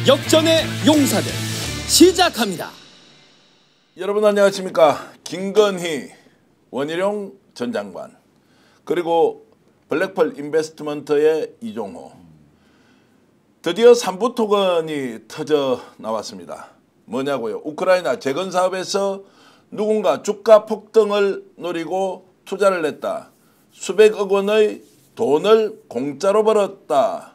역전의 용사들 시작합니다. 여러분 안녕하십니까. 김건희, 원희룡 전 장관, 그리고 블랙펄 인베스트먼트의 이종호. 드디어 3부 토건이 터져 나왔습니다. 뭐냐고요? 우크라이나 재건 사업에서 누군가 주가 폭등을 노리고 투자를 했다. 수백억 원의 돈을 공짜로 벌었다.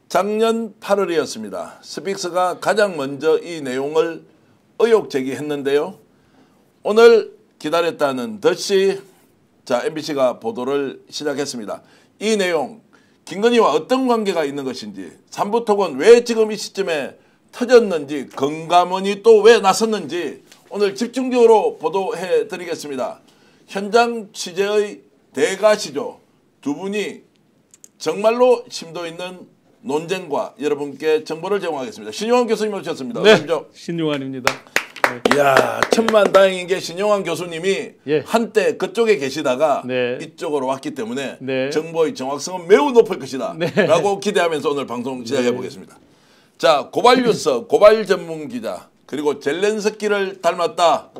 작년 8월이었습니다. 스픽스가 가장 먼저 이 내용을 의혹 제기했는데요. 오늘 기다렸다는 듯이 MBC가 보도를 시작했습니다. 이 내용, 김건희와 어떤 관계가 있는 것인지, 3부 토건 왜 지금 이 시점에 터졌는지, 건가문이 또 왜 나섰는지 오늘 집중적으로 보도해 드리겠습니다. 현장 취재의 대가시죠. 두 분이 정말로 심도 있는 논쟁과 여러분께 정보를 제공하겠습니다. 신용환 교수님 오셨습니다. 네, 신용환입니다. 네. 이야, 천만다행인 게 신용환 교수님이 한때 그쪽에 계시다가 이쪽으로 왔기 때문에 정보의 정확성은 매우 높을 것이다 라고 기대하면서 오늘 방송 시작해 보겠습니다. 자, 고발뉴스 고발 전문 기자, 그리고 젤렌스키를 닮았다.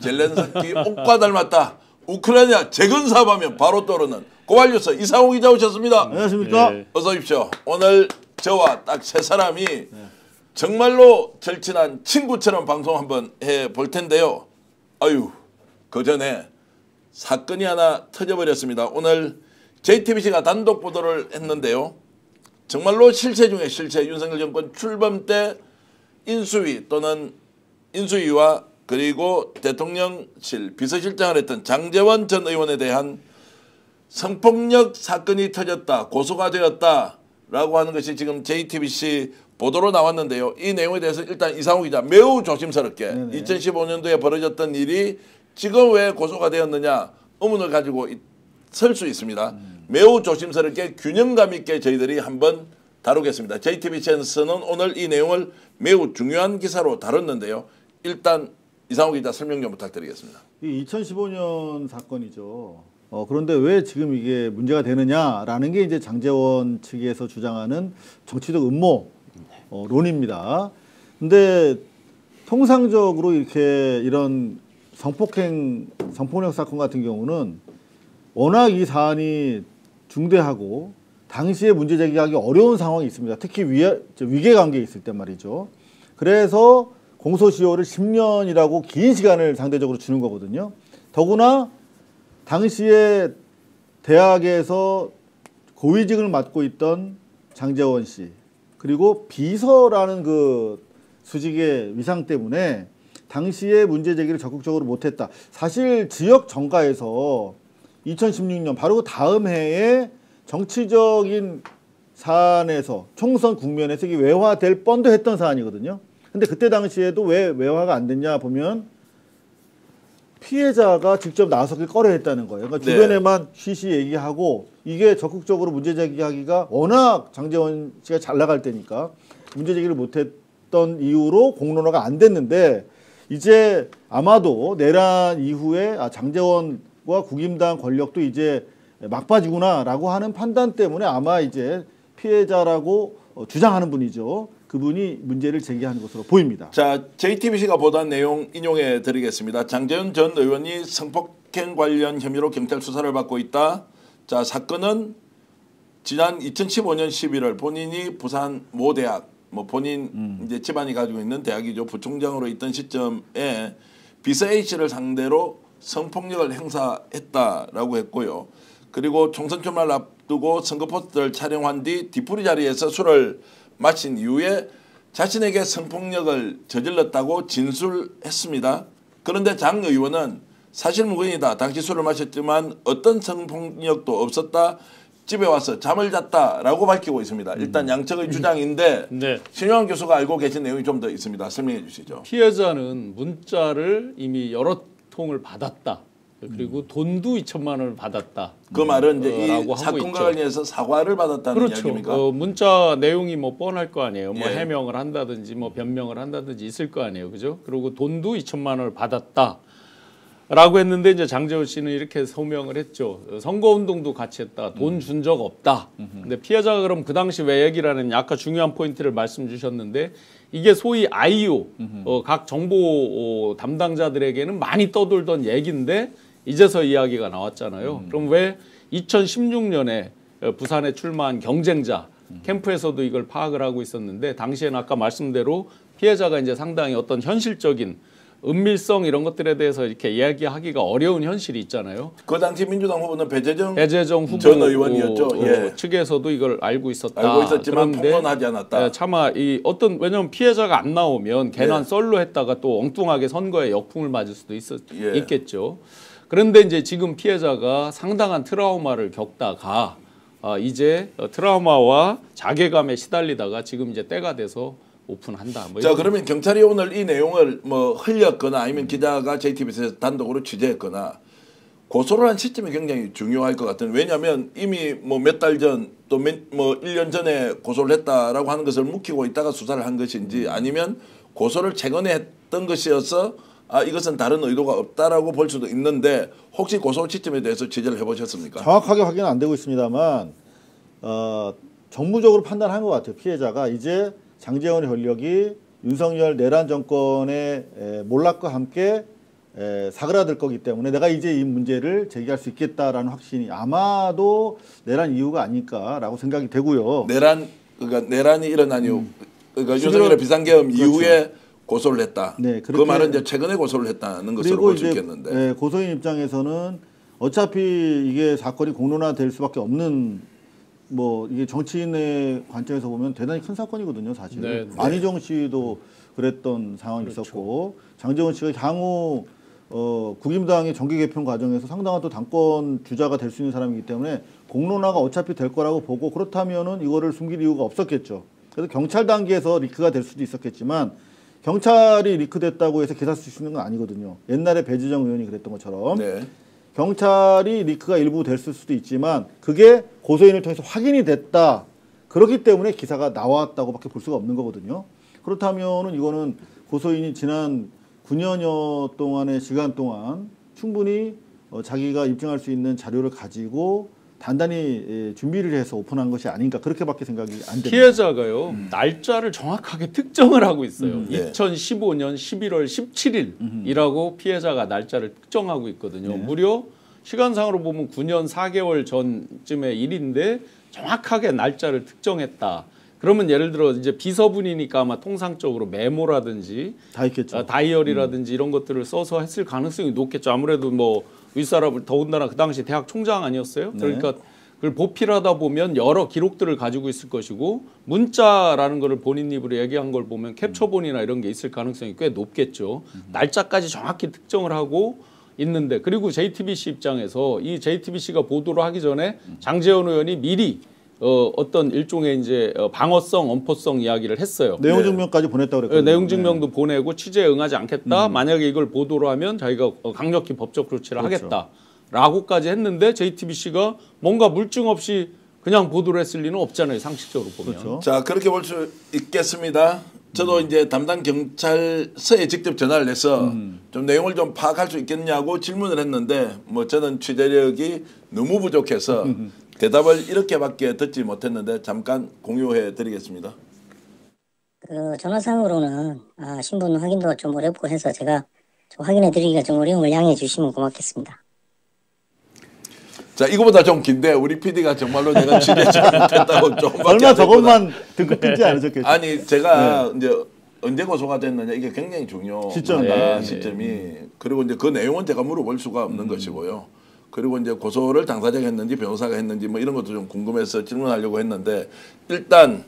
젤렌스키 옷과 닮았다. 우크라이나 재건 사업하면 바로 떠오르는 고발뉴스 이상호 기자 오셨습니다. 안녕하십니까. 어서 오십시오. 오늘 저와 딱 세 사람이 정말로 절친한 친구처럼 방송 한번 해볼 텐데요. 아유, 그 전에 사건이 하나 터져버렸습니다. 오늘 JTBC가 단독 보도를 했는데요. 정말로 실체 중에 실체, 윤석열 정권 출범 때 인수위 또는 인수위와 그리고 대통령실 비서실장을 했던 장제원 전 의원에 대한 성폭력 사건이 터졌다, 고소가 되었다라고 하는 것이 지금 JTBC 보도로 나왔는데요. 이 내용에 대해서 일단 이상호 기자 매우 조심스럽게 2015년도에 벌어졌던 일이 지금 왜 고소가 되었느냐 의문을 가지고 설 수 있습니다. 매우 조심스럽게 균형감 있게 저희들이 한번 다루겠습니다. JTBC에서는 오늘 이 내용을 매우 중요한 기사로 다뤘는데요. 일단 이상호 기자 설명 좀 부탁드리겠습니다. 이 2015년 사건이죠. 그런데 왜 지금 이게 문제가 되느냐라는 게 이제 장제원 측에서 주장하는 정치적 음모론입니다. 근데 통상적으로 이렇게 이런 성폭력 사건 같은 경우는 워낙 이 사안이 중대하고 당시에 문제 제기하기 어려운 상황이 있습니다. 특히 위계 관계에 있을 때 말이죠. 그래서 공소시효를 10년이라고 긴 시간을 상대적으로 주는 거거든요. 더구나 당시에 대학에서 고위직을 맡고 있던 장제원 씨, 그리고 비서라는 그 수직의 위상 때문에 당시에 문제 제기를 적극적으로 못했다. 사실 지역 정가에서 2016년 바로 그 다음 해에 정치적인 사안에서 총선 국면에서 이게 외화될 뻔도 했던 사안이거든요. 근데 그때 당시에도 왜 외화가 안 됐냐 보면 피해자가 직접 나와서 꺼려했다는 거예요. 그러니까 주변에만 쉬쉬 얘기하고 이게 적극적으로 문제 제기하기가 워낙 장제원 씨가 잘 나갈 때니까 문제 제기를 못했던 이유로 공론화가 안 됐는데 이제 아마도 내란 이후에 장제원과 국임당 권력도 이제 막바지구나라고 하는 판단 때문에 아마 이제 피해자라고 주장하는 분이죠. 그분이 문제를 제기하는 것으로 보입니다. 자, JTBC가 보도한 내용 인용해 드리겠습니다. 장제원 전 의원이 성폭행 관련 혐의로 경찰 수사를 받고 있다. 자, 사건은 지난 2015년 11월 본인이 부산 모 대학, 본인 이제 집안이 가지고 있는 대학이죠. 부총장으로 있던 시점에 비서 A씨를 상대로 성폭력을 행사했다라고 했고요. 그리고 총선 출마를 앞두고 선거 포스터를 촬영한 뒤 뒤풀이 자리에서 술을 마친 이후에 자신에게 성폭력을 저질렀다고 진술했습니다. 그런데 장 의원은 사실무근이다. 당시 술을 마셨지만 어떤 성폭력도 없었다. 집에 와서 잠을 잤다라고 밝히고 있습니다. 일단 양측의 주장인데 신용환 교수가 알고 계신 내용이 좀 더 있습니다. 설명해 주시죠. 피해자는 문자를 이미 여러 통을 받았다. 그리고 돈도 2천만 원을 받았다. 그 말은 이제 이 사건과 관련해서 사과를 받았다는 이야기입니까? 문자 내용이 뻔할 거 아니에요. 해명을 한다든지 변명을 한다든지 있을 거 아니에요. 그죠? 그리고 돈도 2천만 원을 받았다. 라고 했는데 이제 장제원 씨는 이렇게 소명을 했죠. 선거운동도 같이 했다. 돈 준 적 없다. 근데 피해자가 그럼 그 당시 왜 얘기를 하느냐. 아까 중요한 포인트를 말씀 주셨는데 이게 소위 IO 각 정보 담당자들에게는 많이 떠돌던 얘기인데 이제서 이야기가 나왔잖아요. 그럼 왜 2016년에 부산에 출마한 경쟁자 캠프에서도 이걸 파악을 하고 있었는데 당시에는 아까 말씀대로 피해자가 이제 상당히 어떤 현실적인 은밀성 이런 것들에 대해서 이렇게 이야기하기가 어려운 현실이 있잖아요. 그 당시 민주당 후보는 배재정 후보 전 의원이었죠. 예. 측에서도 이걸 알고 있었다. 알고 있었지만 그런데 폭로하지 않았다. 차마 이 어떤 왜냐하면 피해자가 안 나오면 괜한 예. 썰로 했다가 또 엉뚱하게 선거에 역풍을 맞을 수도 예. 있겠죠. 그런데 이제 지금 피해자가 상당한 트라우마를 겪다가 이제 트라우마와 자괴감에 시달리다가 지금 이제 때가 돼서 오픈한다. 뭐 자, 그러면 경찰이 오늘 이 내용을 뭐 흘렸거나 아니면 기자가 JTBC에서 단독으로 취재했거나 고소를 한 시점이 굉장히 중요할 것 같은. 왜냐하면 이미 뭐 몇 달 전 또 뭐 1년 전에 고소를 했다라고 하는 것을 묵히고 있다가 수사를 한 것인지 아니면 고소를 최근에 했던 것이어서 이것은 다른 의도가 없다라고 볼 수도 있는데 혹시 고소 시점에 대해서 취재를 해보셨습니까? 정확하게 확인은 안 되고 있습니다만 정무적으로 판단한 것 같아요. 피해자가 이제 장제원의 권력이 윤석열 내란 정권의 몰락과 함께 사그라들 거기 때문에 내가 이제 이 문제를 제기할 수 있겠다라는 확신이 아마도 내란 이유가 아닐까라고 생각이 되고요. 그러니까 내란이 일어난 이후 그러니까 윤석열의 비상계엄 그렇죠. 이후에 고소를 했다. 네, 그 말은 이제 최근에 고소를 했다는 것으로 볼 수 있겠는데. 네, 고소인 입장에서는 어차피 이게 사건이 공론화될 수밖에 없는 뭐 이게 정치인의 관점에서 보면 대단히 큰 사건이거든요, 사실. 네, 네. 안희정 씨도 그랬던 상황이 그렇죠. 있었고 장제원 씨가 향후 국민당의 정계 개편 과정에서 상당한 또 당권 주자가 될 수 있는 사람이기 때문에 공론화가 어차피 될 거라고 보고 그렇다면은 이거를 숨길 이유가 없었겠죠. 그래서 경찰 단계에서 리크가 될 수도 있었겠지만 경찰이 리크됐다고 해서 기사 쓸 수 있는 건 아니거든요. 옛날에 배재정 의원이 그랬던 것처럼. 네. 경찰이 리크가 일부 됐을 수도 있지만 그게 고소인을 통해서 확인이 됐다. 그렇기 때문에 기사가 나왔다고밖에 볼 수가 없는 거거든요. 그렇다면은 이거는 고소인이 지난 9년여 동안의 시간 동안 충분히 자기가 입증할 수 있는 자료를 가지고 단단히 준비를 해서 오픈한 것이 아닌가 그렇게밖에 생각이 안 됩니다. 피해자가요 날짜를 정확하게 특정을 하고 있어요. 네. 2015년 11월 17일이라고 피해자가 날짜를 특정하고 있거든요. 네. 무려 시간상으로 보면 9년 4개월 전쯤의 일인데 정확하게 날짜를 특정했다. 그러면 예를 들어 이제 비서분이니까 아마 통상적으로 메모라든지 다 있겠죠. 다이어리라든지 이런 것들을 써서 했을 가능성이 높겠죠. 아무래도 뭐 윗사람을 더군다나 그 당시 대학 총장 아니었어요? 네. 그러니까 그걸 보필하다 보면 여러 기록들을 가지고 있을 것이고 문자라는 거를 본인 입으로 얘기한 걸 보면 캡처본이나 이런 게 있을 가능성이 꽤 높겠죠. 날짜까지 정확히 특정을 하고 있는데 그리고 JTBC 입장에서 이 JTBC가 보도를 하기 전에 장제원 의원이 미리 어떤 일종의 이제 방어성, 엄포성 이야기를 했어요. 내용 증명까지 보냈다고 그랬거든요. 내용 증명도 보내고 취재에 응하지 않겠다. 만약에 이걸 보도로 하면 자기가 강력히 법적 조치를 그렇죠. 하겠다라고까지 했는데 JTBC가 뭔가 물증 없이 그냥 보도를 했을 리는 없잖아요. 상식적으로 보면. 그렇죠. 자, 그렇게 볼 수 있겠습니다. 저도 이제 담당 경찰서에 직접 전화를 해서 좀 내용을 좀 파악할 수 있겠냐고 질문을 했는데 뭐 저는 취재력이 너무 부족해서 대답을 이렇게밖에 듣지 못했는데 잠깐 공유해 드리겠습니다. 그 전화상으로는 신분 확인도 좀 어렵고 해서 제가 좀 확인해 드리기가 좀 어려움을 양해해 주시면 고맙겠습니다. 자, 이거보다 좀 긴데 우리 PD가 정말로 내가 취재 잘못했다고 조금밖에 얼마 안 저것만 듣고 끊지 않으셨겠죠. 아니 제가 이제 언제 고소가 됐느냐 이게 굉장히 중요하다 시점이다. 시점이. 그리고 이제 그 내용은 제가 물어볼 수가 없는 것이고요. 그리고 이제 고소를 당사자가 했는지 변호사가 했는지 뭐 이런 것도 좀 궁금해서 질문하려고 했는데 일단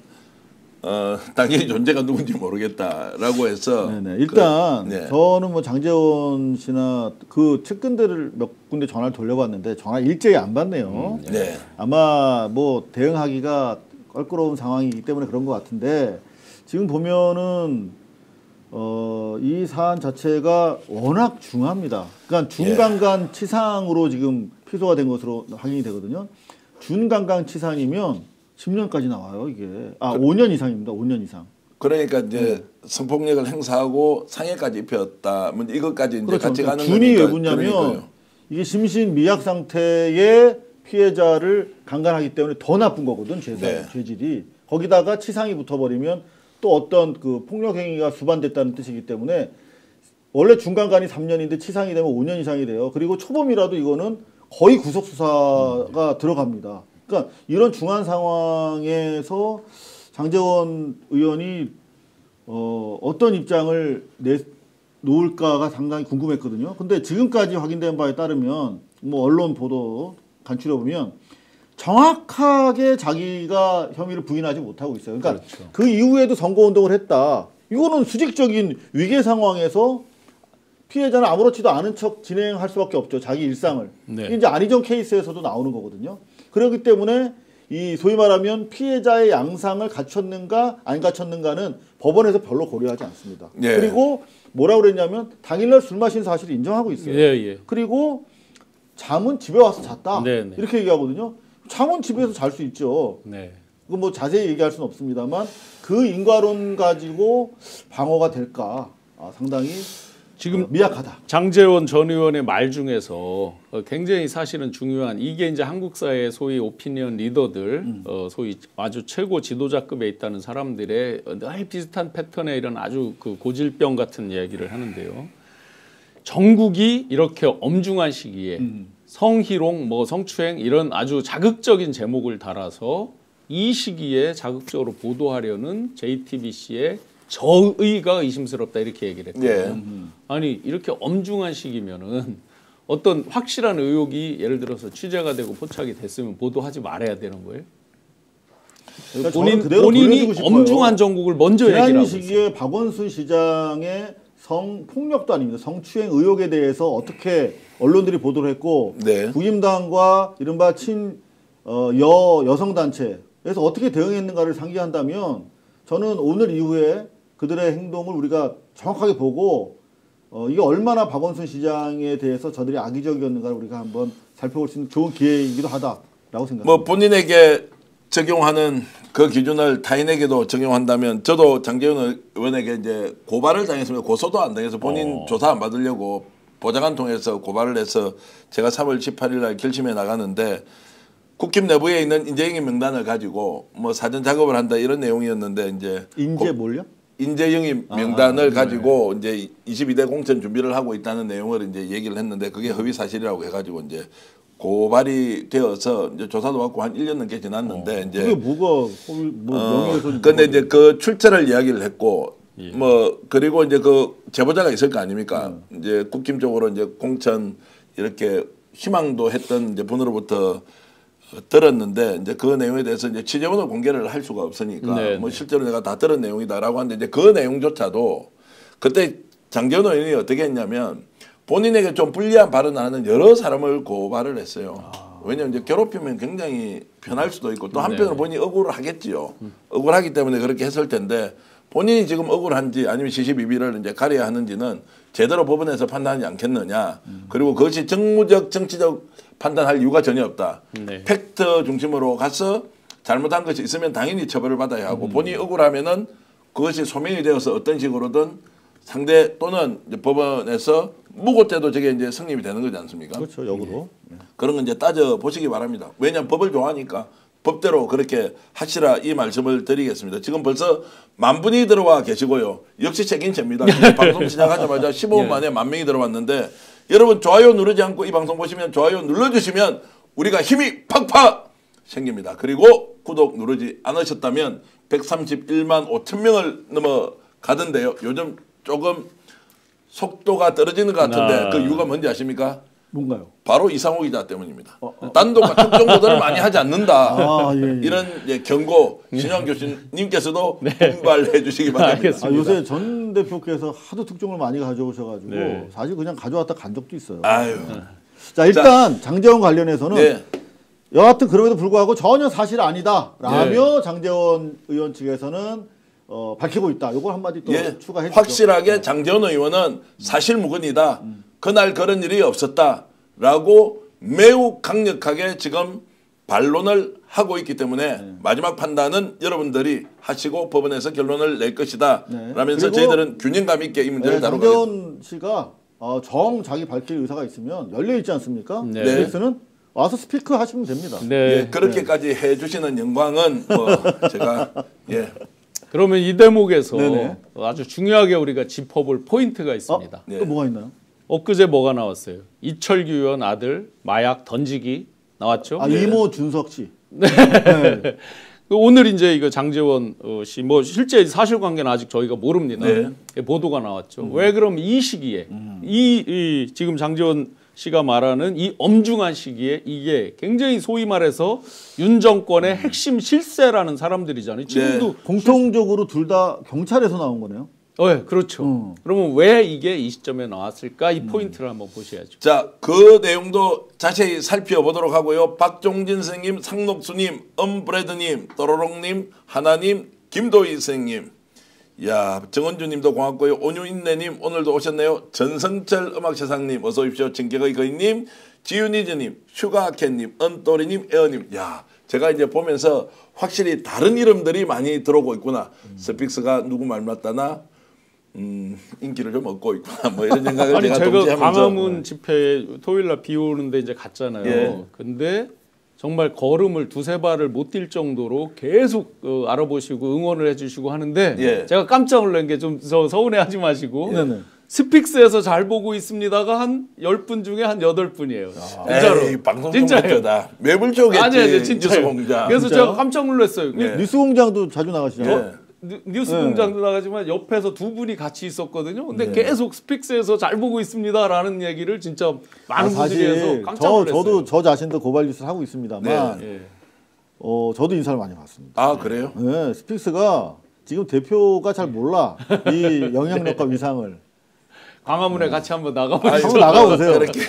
당연히 존재가 누군지 모르겠다라고 해서 네네. 일단 네. 저는 뭐 장제원 씨나 그 측근들을 몇 군데 전화를 돌려봤는데 전화 일제히 안 받네요. 네. 아마 뭐 대응하기가 껄끄러운 상황이기 때문에 그런 것 같은데 지금 보면은 이 사안 자체가 워낙 중합니다. 그러니까 준강간 치상으로 지금 피소가 된 것으로 확인이 되거든요. 준강간 치상이면 10년까지 나와요, 이게. 5년 이상입니다. 5년 이상. 그러니까 이제 성폭력을 행사하고 상해까지 입혔다. 뭐 이것까지 이제 그렇죠. 같이 가는 준이 왜 거니까. 묻냐면 그러니까요. 이게 심신 미약 상태의 피해자를 강간하기 때문에 더 나쁜 거거든 네. 죄질이. 거기다가 치상이 붙어버리면 또 어떤 그 폭력 행위가 수반됐다는 뜻이기 때문에 원래 중간간이 3년인데 치상이 되면 5년 이상이 돼요. 그리고 초범이라도 이거는 거의 구속 수사가 들어갑니다. 그러니까 이런 중한 상황에서 장제원 의원이 어떤 입장을 놓을까가 상당히 궁금했거든요. 근데 지금까지 확인된 바에 따르면 뭐 언론 보도 간추려 보면 정확하게 자기가 혐의를 부인하지 못하고 있어요. 그러니까 그렇죠. 그 이후에도 선거운동을 했다. 이거는 수직적인 위계 상황에서 피해자는 아무렇지도 않은 척 진행할 수밖에 없죠. 자기 일상을. 네. 이게 이제 안희정 케이스에서도 나오는 거거든요. 그렇기 때문에 이 소위 말하면 피해자의 양상을 갖췄는가 안 갖췄는가는 법원에서 별로 고려하지 않습니다. 예. 그리고 뭐라고 그랬냐면 당일날 술 마신 사실을 인정하고 있어요. 예. 그리고 잠은 집에 와서 잤다. 네. 이렇게 얘기하거든요. 잠은 집에서 잘 수 있죠. 네. 그 뭐 자세히 얘기할 수는 없습니다만 그 인과론 가지고 방어가 될까 상당히 지금 미약하다. 장제원 전 의원의 말 중에서 굉장히 사실은 중요한 이게 이제 한국 사회의 소위 오피니언 리더들, 소위 아주 최고 지도자급에 있다는 사람들의 늘 비슷한 패턴의 이런 아주 그 고질병 같은 이야기를 하는데요. 전국이 이렇게 엄중한 시기에 성희롱, 뭐 성추행 이런 아주 자극적인 제목을 달아서 이 시기에 자극적으로 보도하려는 JTBC의 저의가 의심스럽다 이렇게 얘기를 했거든요. 예. 아니 이렇게 엄중한 시기면은 어떤 확실한 의혹이 예를 들어서 취재가 되고 포착이 됐으면 보도하지 말아야 되는 거예요. 그러니까 저는 그대로 본인이 돌려주고 싶어요. 엄중한 정국을 먼저 얘기를 지난 하고 시기에 있어요. 박원순 시장의 성폭력도 아닙니다. 성추행 의혹에 대해서 어떻게 언론들이 보도를 했고 네. 국임당과 이른바 여성단체에서 어떻게 대응했는가를 상기한다면 저는 오늘 이후에 그들의 행동을 우리가 정확하게 보고 이게 얼마나 박원순 시장에 대해서 저들이 악의적이었는가를 우리가 한번 살펴볼 수 있는 좋은 기회이기도 하다라고 생각합니다. 뭐 본인에게 적용하는 그 기준을 타인에게도 적용한다면 저도 장제원 의원에게 이제 고발을 당했습니다. 고소도 안 당해서 본인 조사 안 받으려고 보좌관 통해서 고발을 해서 제가 3월 18일 날 결심해 나가는데 국힘 내부에 있는 인재영입 명단을 가지고 뭐 사전 작업을 한다 이런 내용이었는데 이제 인재 뭘요? 인재영입 명단을 가지고 이제 22대 공천 준비를 하고 있다는 내용을 이제 얘기를 했는데 그게 허위 사실이라고 해가지고 이제 고발이 되어서 이제 조사도 받고 한 1년 넘게 지났는데 이제 그게 뭐가 명예훼손? 근데 이제 그 출처를 이야기를 했고 뭐 그리고 이제 그 제보자가 있을 거 아닙니까? 이제 국힘 쪽으로 이제 공천 이렇게 희망도 했던 이제 분으로부터 들었는데 이제 그 내용에 대해서 이제 취재원을 공개를 할 수가 없으니까 네, 뭐 실제로 내가 다 들은 내용이다라고 하는데 이제 그 내용조차도 그때 장제원 의원이 어떻게 했냐면 본인에게 좀 불리한 발언을 하는 여러 사람을 고발을 했어요. 왜냐하면 이제 괴롭히면 굉장히 변할 수도 있고 또 한편으로 본인이 억울을 하겠지요. 억울하기 때문에 그렇게 했을 텐데 본인이 지금 억울한지 아니면 시시비비를 이제 가려야 하는지는 제대로 법원에서 판단하지 않겠느냐. 그리고 그것이 정무적 정치적 판단할 이유가 전혀 없다. 네. 팩트 중심으로 가서 잘못한 것이 있으면 당연히 처벌을 받아야 하고 본인이 억울하면은 그것이 소명이 되어서 어떤 식으로든 상대 또는 이제 법원에서 무고죄도 저게 이제 성립이 되는 거지 않습니까? 그렇죠, 역으로. 그런 건 이제 따져 보시기 바랍니다. 왜냐하면 법을 좋아하니까 법대로 그렇게 하시라 이 말씀을 드리겠습니다. 지금 벌써 10,000분이 들어와 계시고요. 역시 책임 집니다. 방송 시작하자마자 15분 만에 10,000명이 들어왔는데 여러분 좋아요 누르지 않고 이 방송 보시면 좋아요 눌러주시면 우리가 힘이 팍팍 생깁니다. 그리고 구독 누르지 않으셨다면 131만 5천 명을 넘어가던데요. 요즘 조금 속도가 떨어지는 것 같은데 그 이유가 뭔지 아십니까? 뭔가요? 바로 이상호 기자 때문입니다. 단독과 특정 보도를 많이 하지 않는다. 예. 이런 경고 신영 교수님께서도 분발해 주시기 바랍니다. 알겠습니다. 요새 전 대표께서 하도 특종을 많이 가져오셔가지고 네. 사실 그냥 가져왔다 간 적도 있어요. 아유. 자 일단 장제원 관련해서는 네. 여하튼 그럼에도 불구하고 전혀 사실 아니다라며 장제원 의원 측에서는 밝히고 있다. 요걸 한마디 또 추가해 주죠. 확실하게 장제원 의원은 사실무근이다. 그날 그런 일이 없었다라고 매우 강력하게 지금 반론을 하고 있기 때문에 마지막 판단은 여러분들이 하시고 법원에서 결론을 낼 것이다 라면서 저희들은 균형감 있게 이 문제를 다루고 장재원 씨가 자기 밝힐 의사가 있으면 열려 있지 않습니까? 네. 그래서는 와서 스피커 하시면 됩니다. 네. 예, 그렇게까지 해주시는 영광은 제가 예. 그러면 이 대목에서 네네. 아주 중요하게 우리가 짚어볼 포인트가 있습니다. 네. 또 뭐가 있나요? 엊그제 뭐가 나왔어요? 이철규 의원 아들 마약 던지기 나왔죠? 이모 준석 씨. 오늘 이제 이거 장재원 씨 뭐 실제 사실관계는 아직 저희가 모릅니다. 보도가 나왔죠. 왜 그럼 이 시기에 이 지금 장재원 씨가 말하는 이 엄중한 시기에 이게 굉장히 소위 말해서 윤 정권의 핵심 실세라는 사람들이잖아요. 지금도 공통적으로 둘 다 경찰에서 나온 거네요. 네, 그렇죠. 그러면 왜 이게 이 시점에 나왔을까? 이 포인트를 한번 보셔야죠. 자, 그 내용도 자세히 살펴보도록 하고요. 박종진 선생님, 상록수님, 엄브레드님, 또로롱님, 하나님, 김도희 선생님, 야 정원주님도 고맙고요. 온유인내님 오늘도 오셨네요. 전성철 음악세상님 어서 오십시오. 진격의 거인님, 지윤이즈님, 슈가캔님, 은또리님, 에어님. 야 제가 이제 보면서 확실히 다른 이름들이 많이 들어오고 있구나. 스픽스가 누구 말 맞다나 인기를 좀 얻고 있구나. 뭐 이런 생각을 아니 제가 동시에 하면서 광화문 집회 토요일날 비 오는데 이제 갔잖아요. 예. 근데 정말 걸음을 두세 발을 못 뛸 정도로 계속 알아보시고 응원을 해주시고 하는데 예. 제가 깜짝 놀란 게 좀 서운해하지 마시고 네네. 스픽스에서 잘 보고 있습니다가 한 10분 중에 한 8분이에요. 진짜로. 에이, 방송 진짜예요. 다 매불 쪽에 아니 진짜요. 뉴스공장. 그래서 진짜요? 제가 깜짝 놀랐어요. 예. 뉴스공장도 자주 나가시잖아요. 예. 뉴스공장도 나가지만 옆에서 두 분이 같이 있었거든요. 근데 계속 스픽스에서 잘 보고 있습니다라는 얘기를 진짜 많은 분들이 해서 사실 깜짝 놀랐어요. 저도 저 자신도 고발 뉴스를 하고 있습니다만 예. 저도 인사를 많이 받습니다. 아 그래요? 네, 스픽스가 지금 대표가 잘 몰라 이 영향력과 위상을. 광화문에 같이 한번 나가보시죠. 한번 나가보세요. 그렇게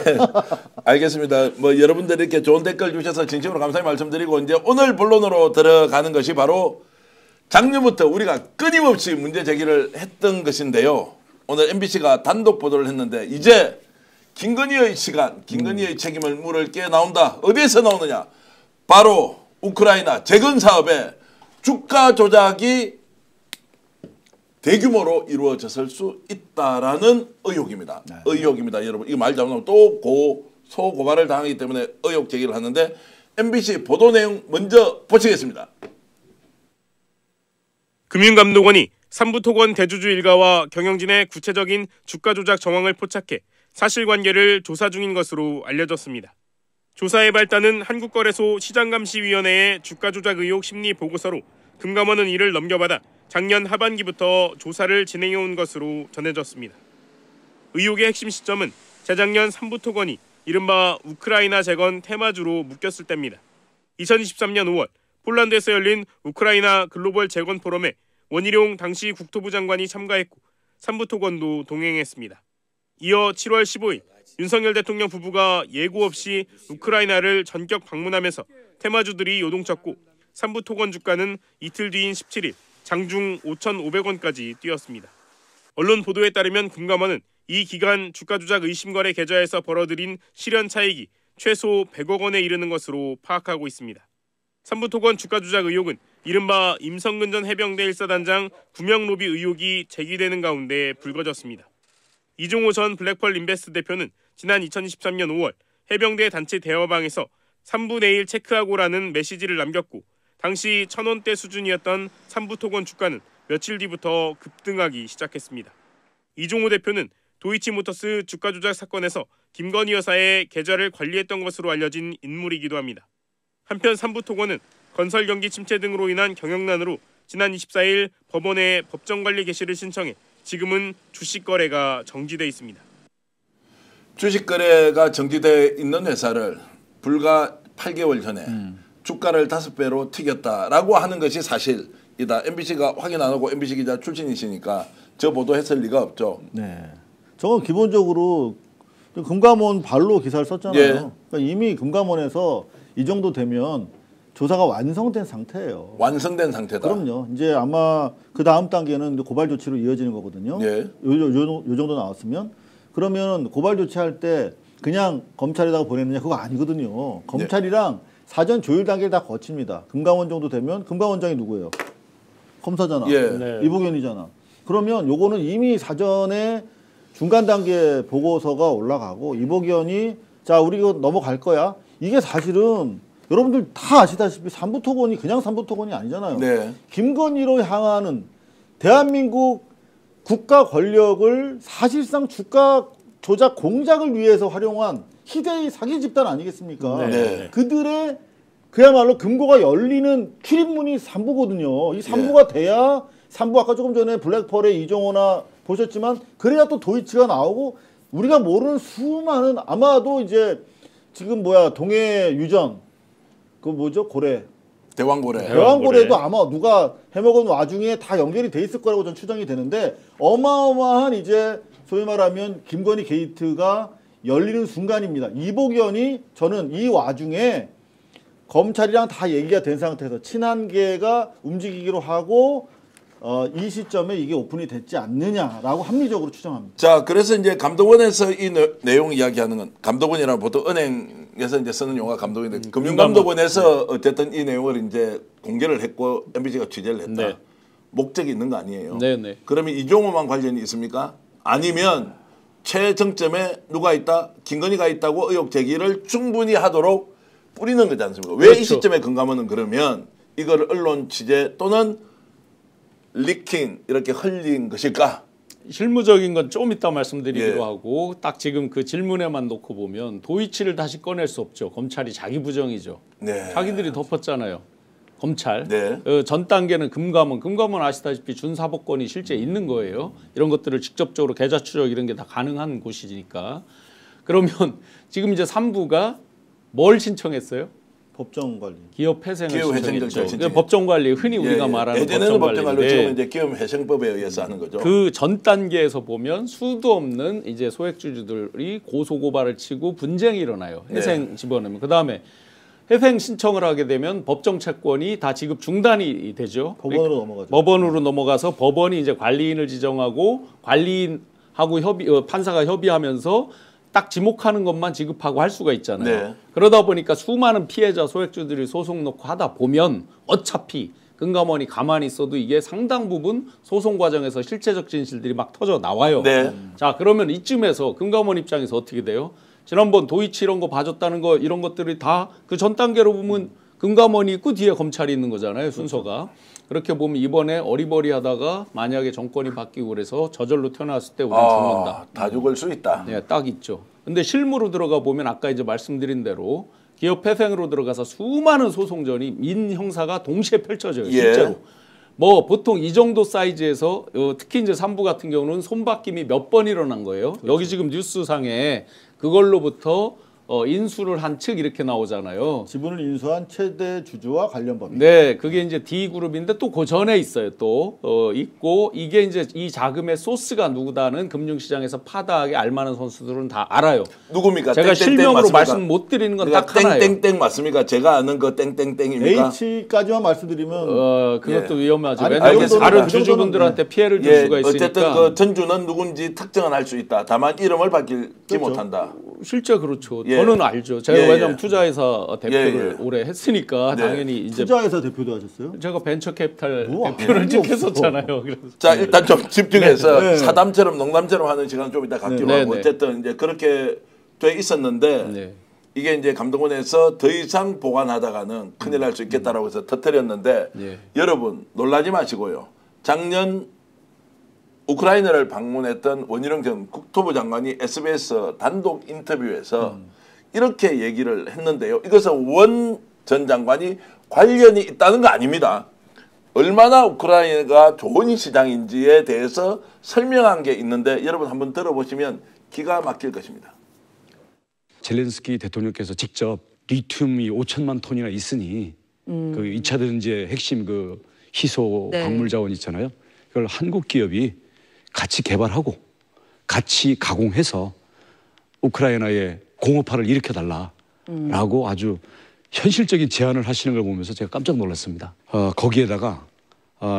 알겠습니다. 뭐 여러분들이 이렇게 좋은 댓글 주셔서 진심으로 감사히 말씀드리고 이제 오늘 본론으로 들어가는 것이 바로 작년부터 우리가 끊임없이 문제 제기를 했던 것인데요. 오늘 MBC가 단독 보도를 했는데 이제 김건희의 시간, 김건희의 책임을 물을 게 나온다. 어디에서 나오느냐? 바로 우크라이나 재건 사업에 주가 조작이 대규모로 이루어졌을 수 있다라는 의혹입니다. 의혹입니다. 여러분 이거 말 잘못하면 또 고소 고발을 당하기 때문에 의혹 제기를 하는데 MBC 보도 내용 먼저 보시겠습니다. 금융감독원이 삼부토건 대주주 일가와 경영진의 구체적인 주가 조작 정황을 포착해 사실관계를 조사 중인 것으로 알려졌습니다. 조사에 발단은 한국거래소 시장감시위원회의 주가 조작 의혹 심리 보고서로 금감원은 이를 넘겨받아 작년 하반기부터 조사를 진행해온 것으로 전해졌습니다. 의혹의 핵심 시점은 재작년 삼부토건이 이른바 우크라이나 재건 테마주로 묶였을 때입니다. 2023년 5월 폴란드에서 열린 우크라이나 글로벌 재건 포럼에 원희룡 당시 국토부 장관이 참가했고 삼부토건도 동행했습니다. 이어 7월 15일 윤석열 대통령 부부가 예고 없이 우크라이나를 전격 방문하면서 테마주들이 요동쳤고 삼부토건 주가는 이틀 뒤인 17일 장중 5,500원까지 뛰었습니다. 언론 보도에 따르면 금감원은 이 기간 주가 조작 의심 거래 계좌에서 벌어들인 실현 차익이 최소 100억 원에 이르는 것으로 파악하고 있습니다. 삼부토건 주가 조작 의혹은 이른바 임성근 전 해병대 1사단장 구명 로비 의혹이 제기되는 가운데 불거졌습니다. 이종호 전 블랙펄 인베스트 대표는 지난 2023년 5월 해병대 단체 대화방에서 3분의 1 체크하고라는 메시지를 남겼고 당시 1,000원대 수준이었던 삼부토건 주가는 며칠 뒤부터 급등하기 시작했습니다. 이종호 대표는 도이치모터스 주가 조작 사건에서 김건희 여사의 계좌를 관리했던 것으로 알려진 인물이기도 합니다. 한편 삼부토건은 건설 경기 침체 등으로 인한 경영난으로 지난 24일 법원에 법정관리 개시를 신청해 지금은 주식 거래가 정지돼 있습니다. 주식 거래가 정지돼 있는 회사를 불과 8개월 전에 주가를 5배로 튀겼다라고 하는 것이 사실이다. MBC가 확인 안 하고 MBC 기자 출신이시니까 저 보도했을 리가 없죠. 네. 저건 기본적으로 금감원 발로 기사를 썼잖아요. 예. 그러니까 이미 금감원에서 이 정도 되면 조사가 완성된 상태예요. 완성된 상태다. 그럼요. 이제 아마 그 다음 단계는 이제 고발 조치로 이어지는 거거든요. 예. 요 정도 나왔으면 그러면 고발 조치할 때 그냥 검찰에다가 보냈느냐 그거 아니거든요. 검찰이랑 사전 조율 단계를 다 거칩니다. 금감원 정도 되면 금감원장이 누구예요? 검사잖아. 예. 네. 이보경이잖아. 그러면 요거는 이미 사전에 중간 단계 보고서가 올라가고 이보경이 자 우리 이거 넘어갈 거야. 이게 사실은 여러분들 다 아시다시피 삼부토건이 그냥 삼부토건이 아니잖아요. 네. 김건희로 향하는 대한민국 국가 권력을 사실상 주가 조작 공작을 위해서 활용한 희대의 사기 집단 아니겠습니까? 네. 그들의 그야말로 금고가 열리는 출입문이 3부거든요. 이 3부가 돼야 3부 아까 조금 전에 블랙펄의 이종호나 보셨지만 그래야 또 도이치가 나오고 우리가 모르는 수많은 아마도 이제 지금 뭐야 동해 유전 그 뭐죠 고래 대왕고래. 대왕고래도 아마 누가 해먹은 와중에 다 연결이 돼 있을 거라고 전 추정이 되는데 어마어마한 이제 소위 말하면 김건희 게이트가 열리는 순간입니다. 이보경이 저는 이 와중에 검찰이랑 다 얘기가 된 상태에서 친한계가 움직이기로 하고 이 시점에 이게 오픈이 됐지 않느냐라고 합리적으로 추정합니다. 자, 그래서 이제 감독원에서 이 내용 이야기하는 건 감독원이라면 보통 은행에서 이제 쓰는 용어가 감독원인데 금융감독원에서 어쨌든 이 내용을 이제 공개를 했고 MBC가 취재를 했다. 네. 목적이 있는 거 아니에요. 네네. 그러면 이종호만 관련이 있습니까? 아니면 최정점에 누가 있다? 김건희가 있다고 의혹 제기를 충분히 하도록 뿌리는 거지 않습니까? 왜 이 그렇죠. 시점에 금감원은 그러면 이걸 언론 취재 또는 리킹 이렇게 흘린 것일까? 실무적인 건 좀 이따 말씀드리기로 예. 하고 딱 지금 그 질문에만 놓고 보면 도이치를 다시 꺼낼 수 없죠. 검찰이 자기 부정이죠. 네. 자기들이 덮었잖아요. 검찰. 네. 전 단계는 금감원 아시다시피 준사법권이 실제 있는 거예요. 이런 것들을 직접적으로 계좌 추적 이런 게 다 가능한 곳이니까. 그러면 지금 이제 3부가 뭘 신청했어요? 법정 관리. 기업회생을 신청했죠. 신청했죠. 법정관리 흔히 우리가 말하는 예전에는 법정관리로 법정관리인데 지금은 이제 기업회생법에 의해서 하는 거죠. 그 전 단계에서 보면 수도 없는 이제 소액주주들이 고소고발을 치고 분쟁이 일어나요. 회생 집어넣으면 그 다음에 회생 신청을 하게 되면 법정 채권이 다 지급 중단이 되죠. 법원으로 넘어가죠. 법원으로 넘어가서 법원이 이제 관리인을 지정하고 관리인하고 판사가 협의하면서 딱 지목하는 것만 지급하고 할 수가 있잖아요. 네. 그러다 보니까 수많은 피해자 소액주들이 소송 놓고 하다 보면 어차피 금감원이 가만히 있어도 이게 상당 부분 소송 과정에서 실체적 진실들이 막 터져 나와요. 네. 자, 그러면 이쯤에서 금감원 입장에서 어떻게 돼요? 지난번 도이치 이런 거 봐줬다는 거 이런 것들이 다 그 전 단계로 보면 금감원이 있고 뒤에 검찰이 있는 거잖아요. 순서가. 그렇게 보면 이번에 어리버리하다가 만약에 정권이 바뀌고 그래서 저절로 태어났을 때 우리는 죽는다. 다 죽을 수 있다. 네, 딱 있죠. 근데 실무로 들어가 보면 아까 이제 말씀드린 대로 기업회생으로 들어가서 수많은 소송전이 민형사가 동시에 펼쳐져요. 실제로. 뭐 보통 이 정도 사이즈에서 특히 이제 3부 같은 경우는 손바뀜이 몇 번 일어난 거예요. 그렇죠. 여기 지금 뉴스상에 그걸로부터 인수를 한 측 이렇게 나오잖아요. 지분을 인수한 최대 주주와 관련 법인. 네, 그게 이제 D그룹인데 또 그 전에 있어요. 또 있고 이게 이제 이 자금의 소스가 누구다는 금융시장에서 파다하게 알만한 선수들은 다 알아요. 누굽니까? 제가 땡땡땡 실명으로 맞습니까? 말씀 못 드리는 건 딱 하나예요. 땡땡땡 맞습니까? 제가 아는 거 땡땡땡입니까? H까지만 말씀드리면 그것도 위험하죠. 아니, 왜냐하면 알겠습니다. 다른 그 주주분들한테 피해를 줄 수가 있으니까. 어쨌든 그 전주는 누군지 특정은 할 수 있다. 다만 이름을 밝히지 그렇죠. 못한다. 실제 그렇죠. 예. 저는 알죠. 제가 예, 왜냐하면 예. 투자회사 대표를 예. 오래 했으니까 네. 당연히 이제 투자회사 대표도 하셨어요? 제가 벤처캐피탈 뭐, 대표를 아무것도 쭉 없어. 했었잖아요. 그래서 자, 일단 좀 집중해서 네. 사담처럼 농담처럼 하는 시간 좀 이따 갖기로 네. 하고 네. 어쨌든 이제 그렇게 돼 있었는데 네. 이게 이제 감독원에서 더 이상 보관하다가는 큰일 날 수 있겠다라고 해서 터뜨렸는데 네. 여러분 놀라지 마시고요. 작년 우크라이나를 방문했던 원희룡 전 국토부 장관이 SBS 단독 인터뷰에서 이렇게 얘기를 했는데요. 이것은 원 전 장관이 관련이 있다는 거 아닙니다. 얼마나 우크라이나가 좋은 시장인지에 대해서 설명한 게 있는데 여러분 한번 들어보시면 기가 막힐 것입니다. 젤렌스키 대통령께서 직접 리튬이 5천만 톤이나 있으니 그 2차 대전지의 핵심 그 희소 네. 광물 자원 있잖아요. 이걸 한국 기업이 같이 개발하고 같이 가공해서 우크라이나의 공업화를 일으켜달라라고 아주 현실적인 제안을 하시는 걸 보면서 제가 깜짝 놀랐습니다. 거기에다가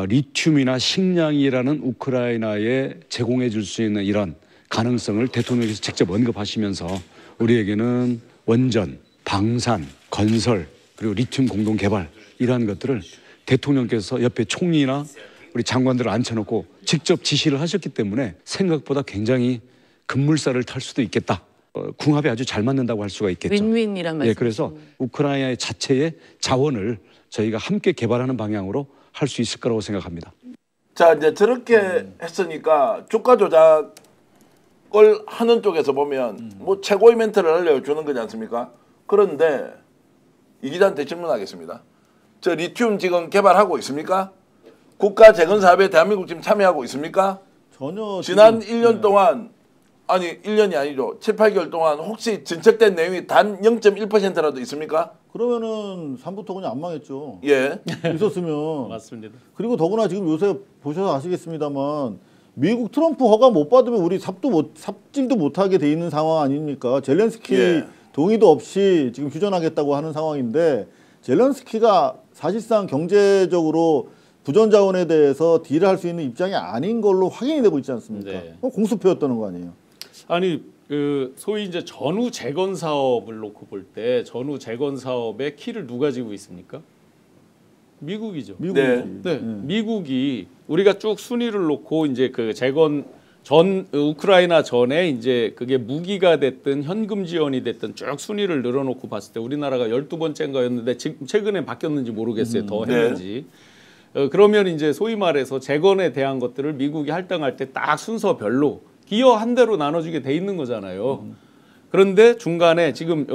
리튬이나 식량이라는 우크라이나에 제공해 줄 수 있는 이런 가능성을 대통령께서 직접 언급하시면서 우리에게는 원전, 방산, 건설 그리고 리튬 공동 개발 이러한 것들을 대통령께서 옆에 총리나 우리 장관들을 앉혀놓고 직접 지시를 하셨기 때문에 생각보다 굉장히 급물살을 탈 수도 있겠다. 궁합이 아주 잘 맞는다고 할 수가 있겠죠. 윈윈이란 말씀. 예, 그래서 우크라이나 자체의 자원을 저희가 함께 개발하는 방향으로 할 수 있을 거라고 생각합니다. 자, 이제 저렇게 했으니까 주가 조작을 하는 쪽에서 보면 뭐 최고의 멘트를 알려주는 거지 않습니까? 그런데 이 기자한테 질문하겠습니다. 저 리튬 지금 개발하고 있습니까? 국가 재건 사업에 대한민국 지금 참여하고 있습니까? 전혀 지난 지금, 1년 동안 아니 1년이 아니죠. 7, 8개월 동안 혹시 진척된 내용이 단 0.1%라도 있습니까? 그러면은 삼부토건이 안 망했죠. 예. 있었으면. 맞습니다. 그리고 더구나 지금 요새 보셔서 아시겠습니다만 미국 트럼프 허가 못 받으면 우리 삽질도 못하게 돼 있는 상황 아닙니까? 젤렌스키 예. 동의도 없이 지금 휴전하겠다고 하는 상황인데 젤렌스키가 사실상 경제적으로 부전 자원에 대해서 딜을 할 수 있는 입장이 아닌 걸로 확인이 되고 있지 않습니까? 네. 공수표였다는 거 아니에요? 아니 그 소위 이제 전후 재건 사업을 놓고 볼 때 전후 재건 사업의 키를 누가 쥐고 있습니까? 미국이죠. 미국이. 네, 미국이 우리가 쭉 순위를 놓고 이제 그 재건 전 우크라이나 전에 이제 그게 무기가 됐든 현금 지원이 됐든 쭉 순위를 늘어놓고 봤을 때 우리나라가 12번째인가였는데 지금 최근에 바뀌었는지 모르겠어요. 더 했는지. 그러면 이제 소위 말해서 재건에 대한 것들을 미국이 할당할 때 딱 순서별로 기여 한 대로 나눠주게 돼 있는 거잖아요. 그런데 중간에 지금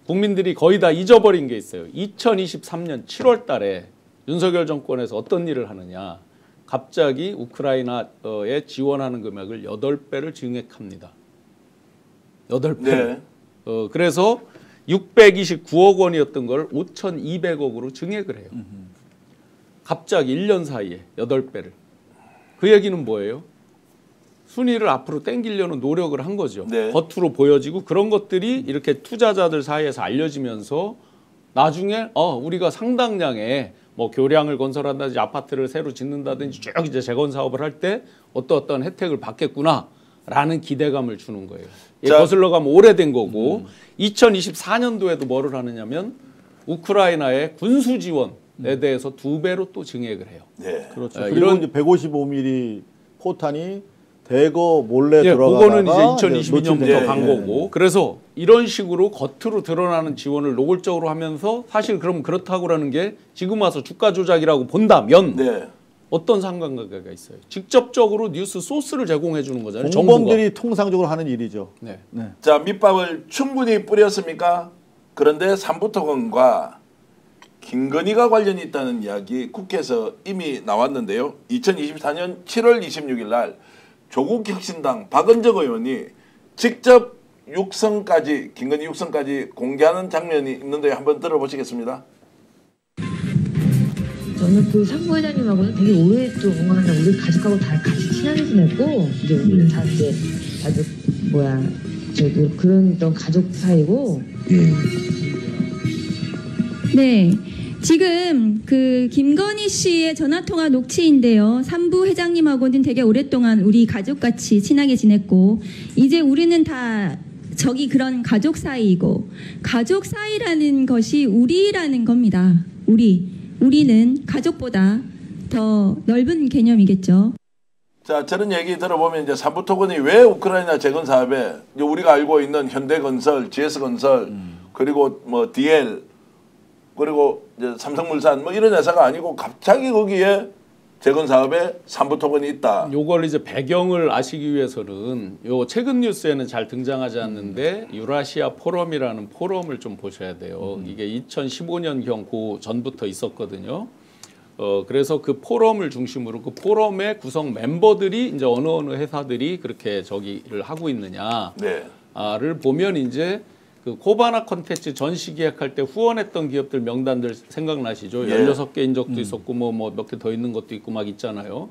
국민들이 거의 다 잊어버린 게 있어요. 2023년 7월 달에 윤석열 정권에서 어떤 일을 하느냐. 갑자기 우크라이나에 지원하는 금액을 8배를 증액합니다. 8배. 네. 그래서 629억 원이었던 걸 5,200억으로 증액을 해요. 갑자기 1년 사이에 8배를. 그 얘기는 뭐예요? 순위를 앞으로 땡기려는 노력을 한 거죠. 네. 겉으로 보여지고 그런 것들이 이렇게 투자자들 사이에서 알려지면서 나중에 우리가 상당량의 뭐 교량을 건설한다든지 아파트를 새로 짓는다든지 쭉 이제 재건 사업을 할 때 어떤 혜택을 받겠구나라는 기대감을 주는 거예요. 자, 거슬러 가면 오래된 거고 2024년도에도 뭐를 하느냐면 우크라이나의 군수 지원에 대해서 2배로 또 증액을 해요. 네. 그렇죠. 아, 그리고 이런- 이제 155mm 포탄이 대거 몰래 예, 들어가다가 그거는 이제 2022년부터 네, 간 거고. 그래서 이런 식으로 겉으로 드러나는 지원을 노골적으로 하면서 사실 그럼 그렇다고라는 게 지금 와서 주가 조작이라고 본다면 네. 어떤 상관관계가 있어요? 직접적으로 뉴스 소스를 제공해 주는 거잖아요. 공범들이 통상적으로 하는 일이죠. 네. 네. 자, 밑밥을 충분히 뿌렸습니까? 그런데 삼부토건과 김건희가 관련이 있다는 이야기 국회에서 이미 나왔는데요. 2024년 7월 26일 날 조국 혁신당 박은정 의원이 직접 육성까지 김건희 육성까지 공개하는 장면이 있는데요. 한번 들어보시겠습니다. 저는 그 상무 회장님하고는 되게 오랫동안 우리 가족하고 다 같이 친하게 지냈고 이제 우리는 다 이제 아주 그런 가족 사이고. 네. 지금 그 김건희 씨의 전화통화 녹취인데요. 삼부 회장님하고는 되게 오랫동안 우리 가족같이 친하게 지냈고 이제 우리는 다 저기 그런 가족 사이이고 가족 사이라는 것이 우리라는 겁니다. 우리는 가족보다 더 넓은 개념이겠죠. 자, 저런 얘기 들어보면 이제 삼부토건이 왜 우크라이나 재건 사업에 이제 우리가 알고 있는 현대건설, GS건설 그리고 뭐 DL 그리고 이제 삼성물산 뭐 이런 회사가 아니고 갑자기 거기에 재건 사업에 삼부토건이 있다. 요걸 이제 배경을 아시기 위해서는 요 최근 뉴스에는 잘 등장하지 않는데 유라시아 포럼이라는 포럼을 좀 보셔야 돼요. 이게 2015년경 그 전부터 있었거든요. 그래서 그 포럼을 중심으로 그 포럼의 구성 멤버들이 이제 어느 회사들이 그렇게 저기를 하고 있느냐를 네. 보면 이제 그 코바나 콘텐츠 전시 기획할 때 후원했던 기업들 명단들 생각나시죠? 예. 16개인 적도 있었고 뭐 몇 개 더 있는 것도 있고 막 있잖아요.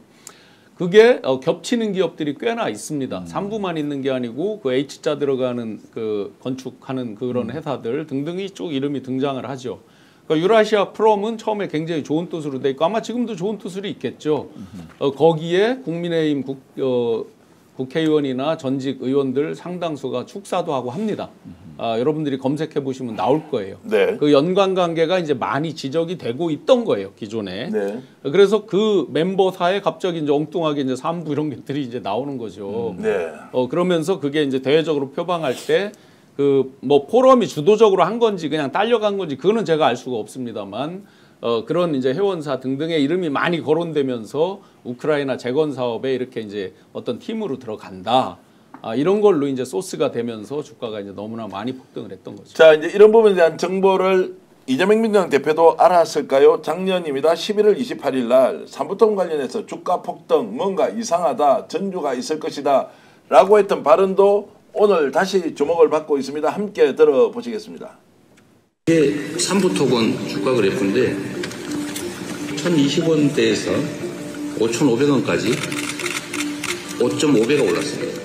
그게 겹치는 기업들이 꽤나 있습니다. 3부만 있는 게 아니고 그 H자 들어가는 그 건축하는 그런 회사들 등등이 쭉 이름이 등장을 하죠. 그러니까 유라시아 프롬은 처음에 굉장히 좋은 뜻으로 돼 있고 아마 지금도 좋은 뜻으로 있겠죠. 거기에 국민의힘 국회의원이나 전직 의원들 상당수가 축사도 하고 합니다. 여러분들이 검색해 보시면 나올 거예요. 네. 그 연관 관계가 이제 많이 지적이 되고 있던 거예요, 기존에. 네. 그래서 그 멤버사에 갑자기 이제 엉뚱하게 이제 산부 이런 것들이 이제 나오는 거죠. 네. 그러면서 그게 이제 대외적으로 표방할 때 그 뭐 포럼이 주도적으로 한 건지 그냥 딸려간 건지 그거는 제가 알 수가 없습니다만 그런 이제 회원사 등등의 이름이 많이 거론되면서 우크라이나 재건 사업에 이렇게 이제 어떤 팀으로 들어간다. 이런 걸로 이제 소스가 되면서 주가가 이제 너무나 많이 폭등을 했던 거죠. 자, 이제 이런 부분에 대한 정보를 이재명 민주당 대표도 알았을까요? 작년입니다. 11월 28일 날 삼부통 관련해서 주가 폭등 뭔가 이상하다, 전주가 있을 것이다 라고 했던 발언도 오늘 다시 주목을 받고 있습니다. 함께 들어보시겠습니다. 이게 삼부토건 주가 그래프인데 1,020원대에서 5,500원까지 5.5배가 올랐습니다.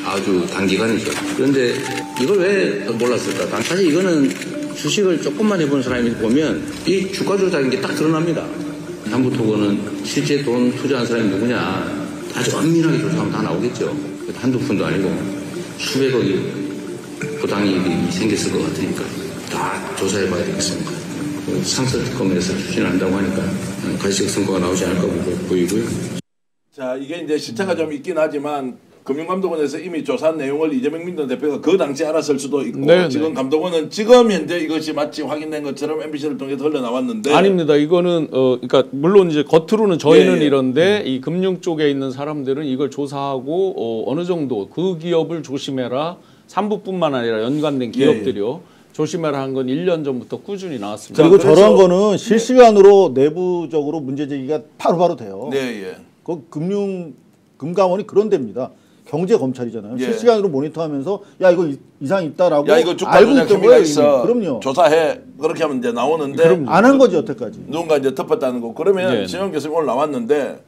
아주 단기간이죠. 그런데 이걸 왜 몰랐을까? 사실 이거는 주식을 조금만 해본 사람이 보면 이 주가 조작인 게 딱 드러납니다. 삼부토건은 실제 돈 투자한 사람이 누구냐 아주 엄밀하게 조사하면 다 나오겠죠. 한두 푼도 아니고 수백억이 부당이익이 생겼을 것 같으니까 다 조사해봐야 되겠습니다. 상설특검에서 추진한다고 하니까 가시적 성과가 나오지 않을까 보이고요. 자, 이게 이제 시차가 좀 있긴 하지만 금융감독원에서 이미 조사한 내용을 이재명 민주당 대표가 그 당시 알았을 수도 있고 네, 지금 감독원은 지금 현재 이것이 마치 확인된 것처럼 MBC를 통해서 흘러나왔는데 아닙니다. 이거는 그러니까 물론 이제 겉으로는 저희는 예. 이런데 이 금융 쪽에 있는 사람들은 이걸 조사하고 어느 정도 그 기업을 조심해라. 삼부뿐만 아니라 연관된 기업들이요. 조심해라 한 건 1년 전부터 꾸준히 나왔습니다. 그리고 저런 거는 실시간으로 내부적으로 문제 제기가 바로바로 돼요. 네, 예. 그 금감원이 그런 데입니다. 경제 검찰이잖아요. 예. 실시간으로 모니터하면서 야 이거 이상 있다라고 야 이거 주가 알고 조작 있던 혐의가 거예요. 있어. 그럼요. 조사해. 그렇게 하면 이제 나오는데 안 한 거지 여태까지. 누군가 이제 덮었다는 거. 그러면 네. 신영 교수님 오늘 나왔는데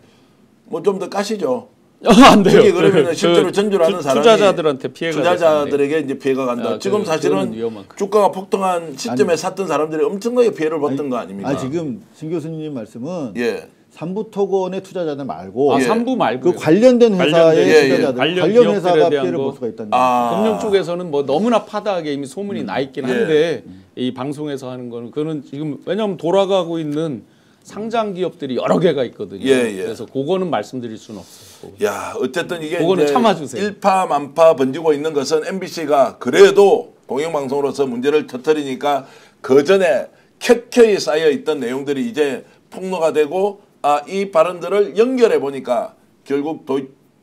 뭐 좀 더 까시죠. 안 돼요. 이게 그러면 실제로 전주를 하는 사람이 투자자들한테 피해가 투자자들에게 이제 피해가 간다. 지금 사실은 주가가 폭등한 시점에 샀던 사람들이 엄청나게 피해를 봤던 거 아닙니까? 지금 신 교수님 말씀은 예. 삼부토건의 투자자들 말고 삼부 말고 그 관련된 회사의 투자자들 관련 회사가 대한 피해를 거. 볼 수가 있다는 거죠. 금융 쪽에서는 뭐 너무나 파다하게 이미 소문이 나 있긴 한데 이 방송에서 하는 거는 그거는 지금 왜냐하면 돌아가고 있는 상장 기업들이 여러 개가 있거든요. 그래서 그거는 말씀드릴 수는 없어요. 야, 어쨌든 이게 그거는 이제 참아주세요. 일파만파 번지고 있는 것은 MBC가 그래도 공영방송으로서 문제를 터뜨리니까 그 전에 켜켜이 쌓여 있던 내용들이 이제 폭로가 되고 이 발언들을 연결해 보니까 결국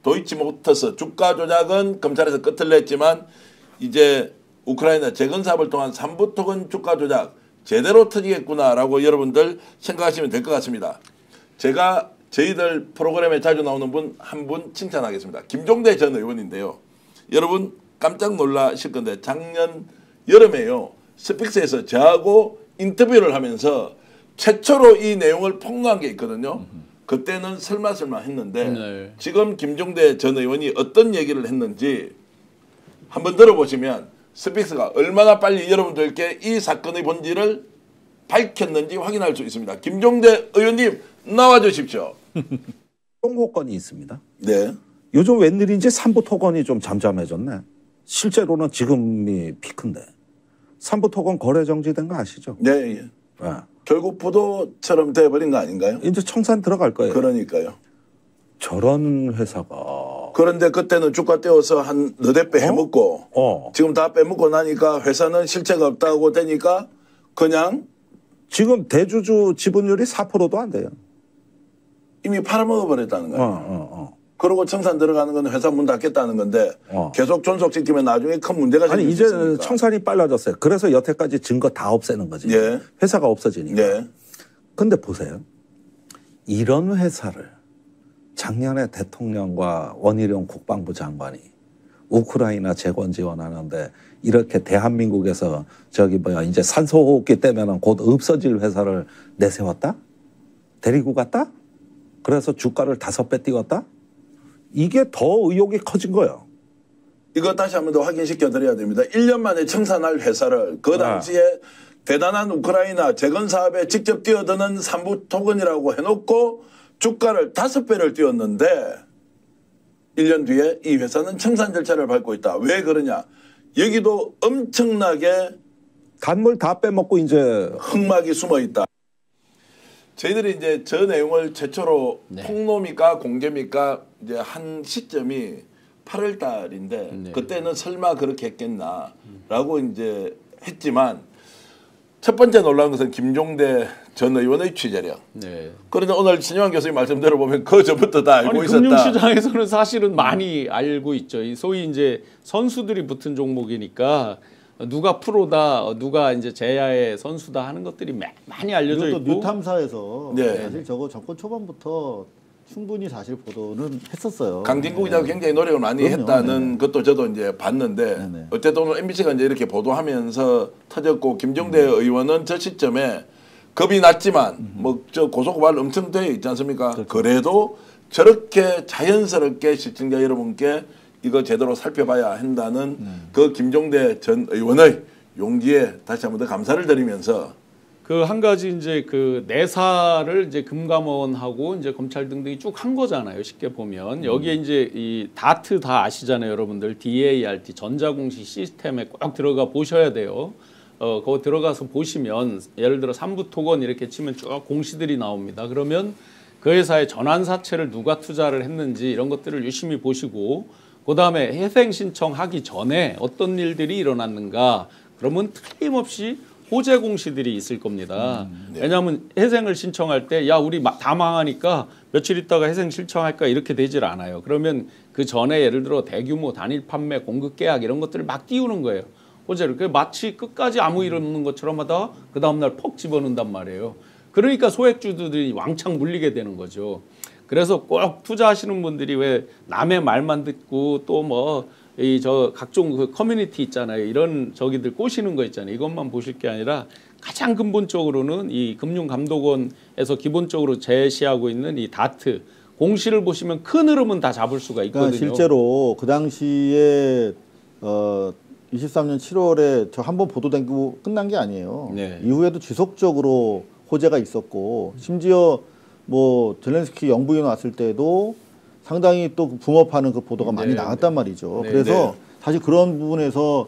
도이치모터스 주가 조작은 검찰에서 끝을 냈지만 이제 우크라이나 재건 사업을 통한 삼부토건 주가 조작 제대로 터지겠구나라고 여러분들 생각하시면 될 것 같습니다. 제가 저희들 프로그램에 자주 나오는 분 한 분 칭찬하겠습니다. 김종대 전 의원인데요. 여러분 깜짝 놀라실 건데 작년 여름에요. 스픽스에서 저하고 인터뷰를 하면서 최초로 이 내용을 폭로한 게 있거든요. 그때는 설마 했는데 지금 김종대 전 의원이 어떤 얘기를 했는지 한번 들어보시면 스픽스가 얼마나 빨리 여러분들께 이 사건의 본질을 밝혔는지 확인할 수 있습니다. 김종대 의원님 나와 주십시오. 통고건이 있습니다. 네. 요즘 웬일인지 삼부토건이 좀 잠잠해졌네. 실제로는 지금이 피크인데. 삼부토건 거래 정지된 거 아시죠? 네. 예. 네. 결국 부도처럼 돼버린 거 아닌가요? 이제 청산 들어갈 거예요. 그러니까요. 저런 회사가. 그런데 그때는 주가 떼어서 한 너댓 배 해먹고 지금 다 빼먹고 나니까 회사는 실체가 없다고 되니까 그냥 지금 대주주 지분율이 4%도 안 돼요. 이미 팔아먹어버렸다는 거예요. 그러고 청산 들어가는 건 회사 문 닫겠다는 건데 계속 존속시키면 나중에 큰 문제가 생길 수 있으니까. 아니 이제 청산이 빨라졌어요. 그래서 여태까지 증거 다 없애는 거지. 예. 회사가 없어지니까. 예. 근데 보세요. 이런 회사를 작년에 대통령과 원희룡 국방부 장관이 우크라이나 재건 지원하는데 이렇게 대한민국에서 이제 산소호흡기 때문에 곧 없어질 회사를 내세웠다? 데리고 갔다? 그래서 주가를 5배 띄웠다? 이게 더 의혹이 커진 거예요. 이거 다시 한 번 더 확인시켜 드려야 됩니다. 1년 만에 청산할 회사를 그 당시에 대단한 우크라이나 재건 사업에 직접 뛰어드는 삼부토건이라고 해놓고 주가를 5배를 띄웠는데 1년 뒤에 이 회사는 청산 절차를 밟고 있다. 왜 그러냐? 여기도 엄청나게 간물 다 빼먹고 이제 흑막이 숨어 있다. 저희들이 이제 저 내용을 최초로 폭로입니까 공개입니까 이제 한 시점이 8월 달인데 그때는 설마 그렇게 했겠나라고 이제 했지만 첫 번째 놀라운 것은 김종대 전 의원의 취재력. 그런데 오늘 신영환 교수님 말씀 들어보면 그 전부터 다 알고 있었다. 금융시장에서는 사실은 많이 알고 있죠. 소위 이제 선수들이 붙은 종목이니까 누가 프로다, 누가 이제 제야의 선수다 하는 것들이 많이 알려져 있고. 뉴탐사에서 사실 저거 정권 초반부터 충분히 사실 보도는 했었어요. 강진구 기자가 굉장히 노력을 많이 했다는 것도 저도 이제 봤는데 어쨌든 오늘 MBC가 이제 이렇게 보도하면서 터졌고 김종대 의원은 저 시점에 겁이 났지만 뭐 저 고소고발 엄청 되어 있지 않습니까? 그래도 저렇게 자연스럽게 시청자 여러분께 이거 제대로 살펴봐야 한다는 그 김종대 전 의원의 용기에 다시 한번 더 감사를 드리면서 그 한 가지 이제 그 내사를 이제 금감원하고 이제 검찰 등등이 쭉 한 거잖아요. 쉽게 보면 여기에 이제 이 다트 다 아시잖아요, 여러분들. DART 전자공시 시스템에 꼭 들어가 보셔야 돼요. 거기 들어가서 보시면 예를 들어 삼부토건 이렇게 치면 쭉 공시들이 나옵니다. 그러면 그 회사의 전환사채를 누가 투자를 했는지 이런 것들을 유심히 보시고 그다음에 회생 신청하기 전에 어떤 일들이 일어났는가 그러면 틀림없이 호재 공시들이 있을 겁니다. 왜냐하면 회생을 신청할 때 야 우리 다 망하니까 며칠 있다가 회생 신청할까 이렇게 되질 않아요. 그러면 그 전에 예를 들어 대규모 단일 판매 공급 계약 이런 것들을 막 띄우는 거예요. 호재를. 마치 끝까지 아무 일 없는 것처럼 하다가 그 다음날 퍽 집어넣는단 말이에요. 그러니까 소액주주들이 왕창 물리게 되는 거죠. 그래서 꼭 투자하시는 분들이 왜 남의 말만 듣고 또 뭐 이 저 각종 그 커뮤니티 있잖아요. 이런 저기들 꼬시는 거 있잖아요. 이것만 보실 게 아니라 가장 근본적으로는 이 금융감독원에서 기본적으로 제시하고 있는 이 다트 공시를 보시면 큰 흐름은 다 잡을 수가 있거든요. 그러니까 실제로 그 당시에 23년 7월에 저 한 번 보도된 거 끝난 게 아니에요. 이후에도 지속적으로 호재가 있었고 심지어 뭐 젤렌스키 영부인 왔을 때도 상당히 또 붐업하는 그 보도가 많이 나왔단 말이죠. 그래서 사실 그런 부분에서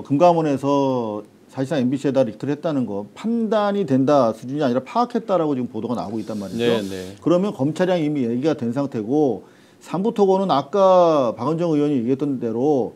금감원에서 사실상 MBC에다 리크를 했다는 거 판단이 된다 수준이 아니라 파악했다라고 지금 보도가 나오고 있단 말이죠. 그러면 검찰이랑 이미 얘기가 된 상태고 삼부토건은 아까 박원정 의원이 얘기했던 대로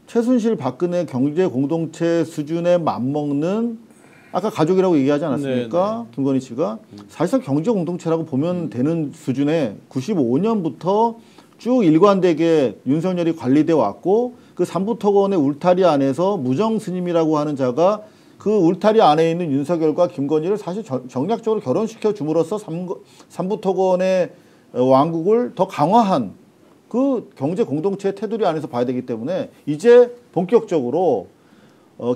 최순실 박근혜 경제 공동체 수준에 맞먹는 아까 가족이라고 얘기하지 않았습니까? 김건희 씨가 사실상 경제 공동체라고 보면 되는 수준에 95년부터 쭉 일관되게 윤석열이 관리돼 왔고 그 삼부토건의 울타리 안에서 무정 스님이라고 하는 자가 그 울타리 안에 있는 윤석열과 김건희를 사실 정략적으로 결혼시켜 줌으로써 삼부토건의 왕국을 더 강화한 그 경제 공동체의 테두리 안에서 봐야 되기 때문에 이제 본격적으로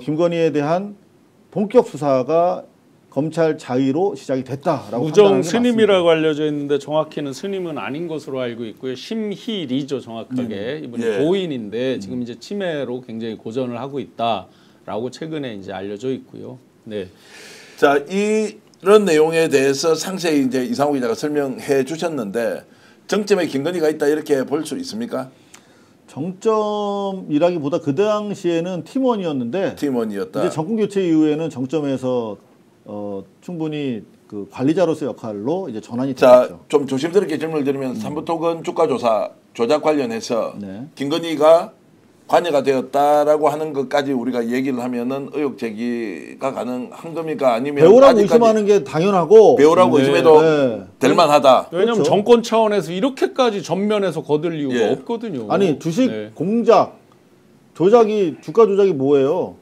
김건희에 대한 본격 수사가 검찰 자의로 시작이 됐다라고 무정 스님이라고 알려져 있는데 정확히는 스님은 아닌 것으로 알고 있고요. 심희리죠 정확하게. 이분이 고인인데 지금 이제 치매로 굉장히 고전을 하고 있다라고 최근에 이제 알려져 있고요. 자, 이런 내용에 대해서 상세히 이제 이상호 기자가 설명해 주셨는데 정점에 김건희가 있다 이렇게 볼 수 있습니까? 정점이라기보다 그 당시에는 팀원이었는데 팀원이었다. 이제 정권 교체 이후에는 정점에서 충분히 그 관리자로서의 역할로 이제 전환이 됐죠. 자, 좀 조심스럽게 질문을 드리면 삼부토건 주가 조사 조작 관련해서 김건희가 관여가 되었다라고 하는 것까지 우리가 얘기를 하면은 의혹 제기가 가능한 겁니까? 아니면 배우라고 의심하는 게 당연하고 배우라고 의심해도 될 만하다. 왜냐하면 정권 차원에서 이렇게까지 전면에서 거들 이유가 없거든요. 아니 주식 공작 조작이 주가 조작이 뭐예요?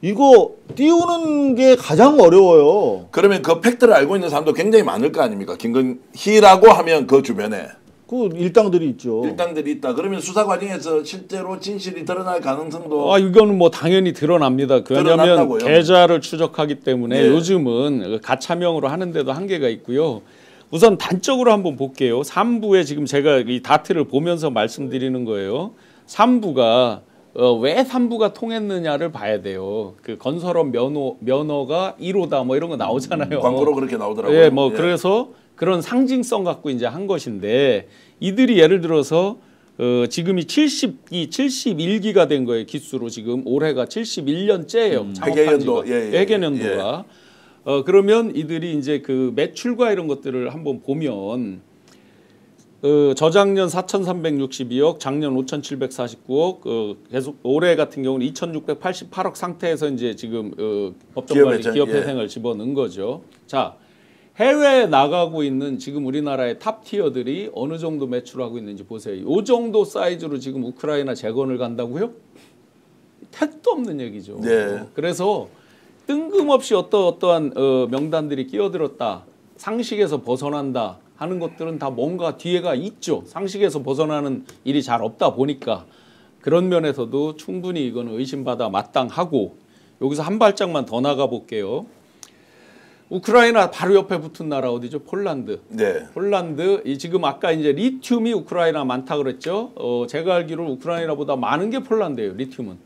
이거 띄우는 게 가장 어려워요. 그러면 그 팩트를 알고 있는 사람도 굉장히 많을 거 아닙니까? 김건희라고 하면 그 주변에. 그 일당들이 있죠. 일당들이 있다. 그러면 수사 과정에서 실제로 진실이 드러날 가능성도 이거는 뭐 당연히 드러납니다. 왜냐하면 계좌를 추적하기 때문에 요즘은 가차명으로 하는데도 한계가 있고요. 우선 단적으로 한번 볼게요. 3부에 지금 제가 이 다트를 보면서 말씀드리는 거예요. 3부가 왜 3부가 통했느냐를 봐야 돼요. 그 건설업 면허가 1호다 뭐 이런 거 나오잖아요. 광고로 그렇게 나오더라고요. 그래서 그런 상징성 갖고 이제 한 것인데 이들이 예를 들어서 지금이 70기, 71기가 된 거예요. 기수로 지금 올해가 71년째예요. 회계연도, 회계연도가. 그러면 이들이 이제 그 매출과 이런 것들을 한번 보면 저작년 4,362억, 작년 5,749억, 계속 올해 같은 경우는 2,688억 상태에서 이제 지금 법정관리 기업회생을 집어넣은 거죠. 자, 해외에 나가고 있는 지금 우리나라의 탑 티어들이 어느 정도 매출하고 있는지 보세요. 이 정도 사이즈로 지금 우크라이나 재건을 간다고요? 택도 없는 얘기죠. 네. 그래서 뜬금없이 어떠한 명단들이 끼어들었다, 상식에서 벗어난다 하는 것들은 다 뭔가 뒤에가 있죠. 상식에서 벗어나는 일이 잘 없다 보니까 그런 면에서도 충분히 이거는 의심받아 마땅하고, 여기서 한 발짝만 더 나가 볼게요. 우크라이나 바로 옆에 붙은 나라 어디죠? 폴란드. 네. 폴란드. 지금 아까 이제 리튬이 우크라이나 많다 그랬죠. 제가 알기로 우크라이나보다 많은 게 폴란드예요. 리튬은.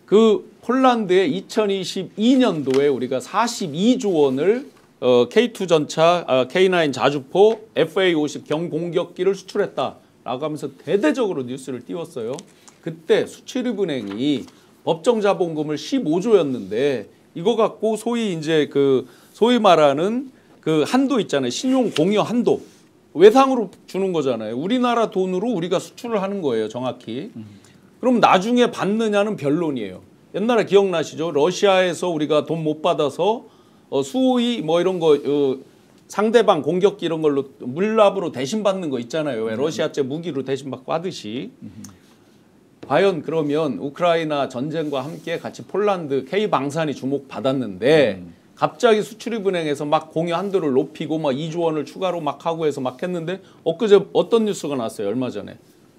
그 폴란드에 2022년도에 우리가 42조 원을 K2 전차, K9 자주포, FA50 경공격기를 수출했다라고 하면서 대대적으로 뉴스를 띄웠어요. 그때 수출입은행이 법정 자본금을 15조였는데 이거 갖고 소위 이제 소위 말하는 그 한도 있잖아요. 신용 공여 한도. 외상으로 주는 거잖아요. 우리나라 돈으로 우리가 수출을 하는 거예요. 정확히. 그럼 나중에 받느냐는 변론이에요. 옛날에 기억나시죠? 러시아에서 우리가 돈 못 받아서 수호이 뭐 이런 거 상대방 공격기 이런 걸로 물납으로 대신 받는 거 있잖아요. 왜 러시아제 무기로 대신 받고 하듯이. 과연 그러면 우크라이나 전쟁과 함께 같이 폴란드 K방산이 주목받았는데 갑자기 수출입은행에서 막 공여 한도를 높이고 막 2조 원을 추가로 막 하고 해서 막 했는데 엊그제 어떤 뉴스가 나왔어요. 얼마 전에.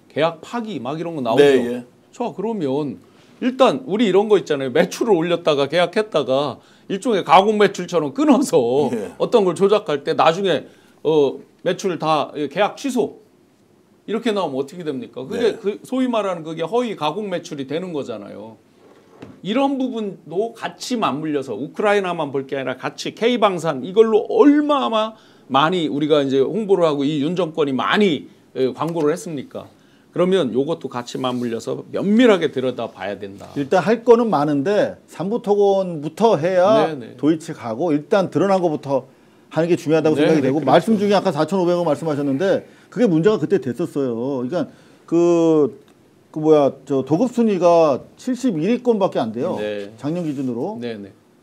계약 파기 막 이런 거 나오죠. 네, 예. 자, 그러면 일단 우리 이런 거 있잖아요. 매출을 올렸다가 계약했다가 일종의 가공 매출처럼 끊어서 어떤 걸 조작할 때 나중에 매출 다 계약 취소 이렇게 나오면 어떻게 됩니까? 그게 그 소위 말하는 그게 허위 가공 매출이 되는 거잖아요. 이런 부분도 같이 맞물려서 우크라이나만 볼 게 아니라 같이 K방산 이걸로 얼마나 많이 우리가 이제 홍보를 하고 이 윤 정권이 많이 광고를 했습니까? 그러면 요것도 같이 맞물려서 면밀하게 들여다봐야 된다. 일단 할 거는 많은데 삼부토건부터 해야 도이치 가고 일단 드러난 것부터 하는 게 중요하다고 생각이 되고, 그렇죠. 말씀 중에 아까 4,500원 말씀하셨는데 그게 문제가 그때 됐었어요. 그러니까 저 도급 순위가 71위권밖에 안 돼요. 작년 기준으로.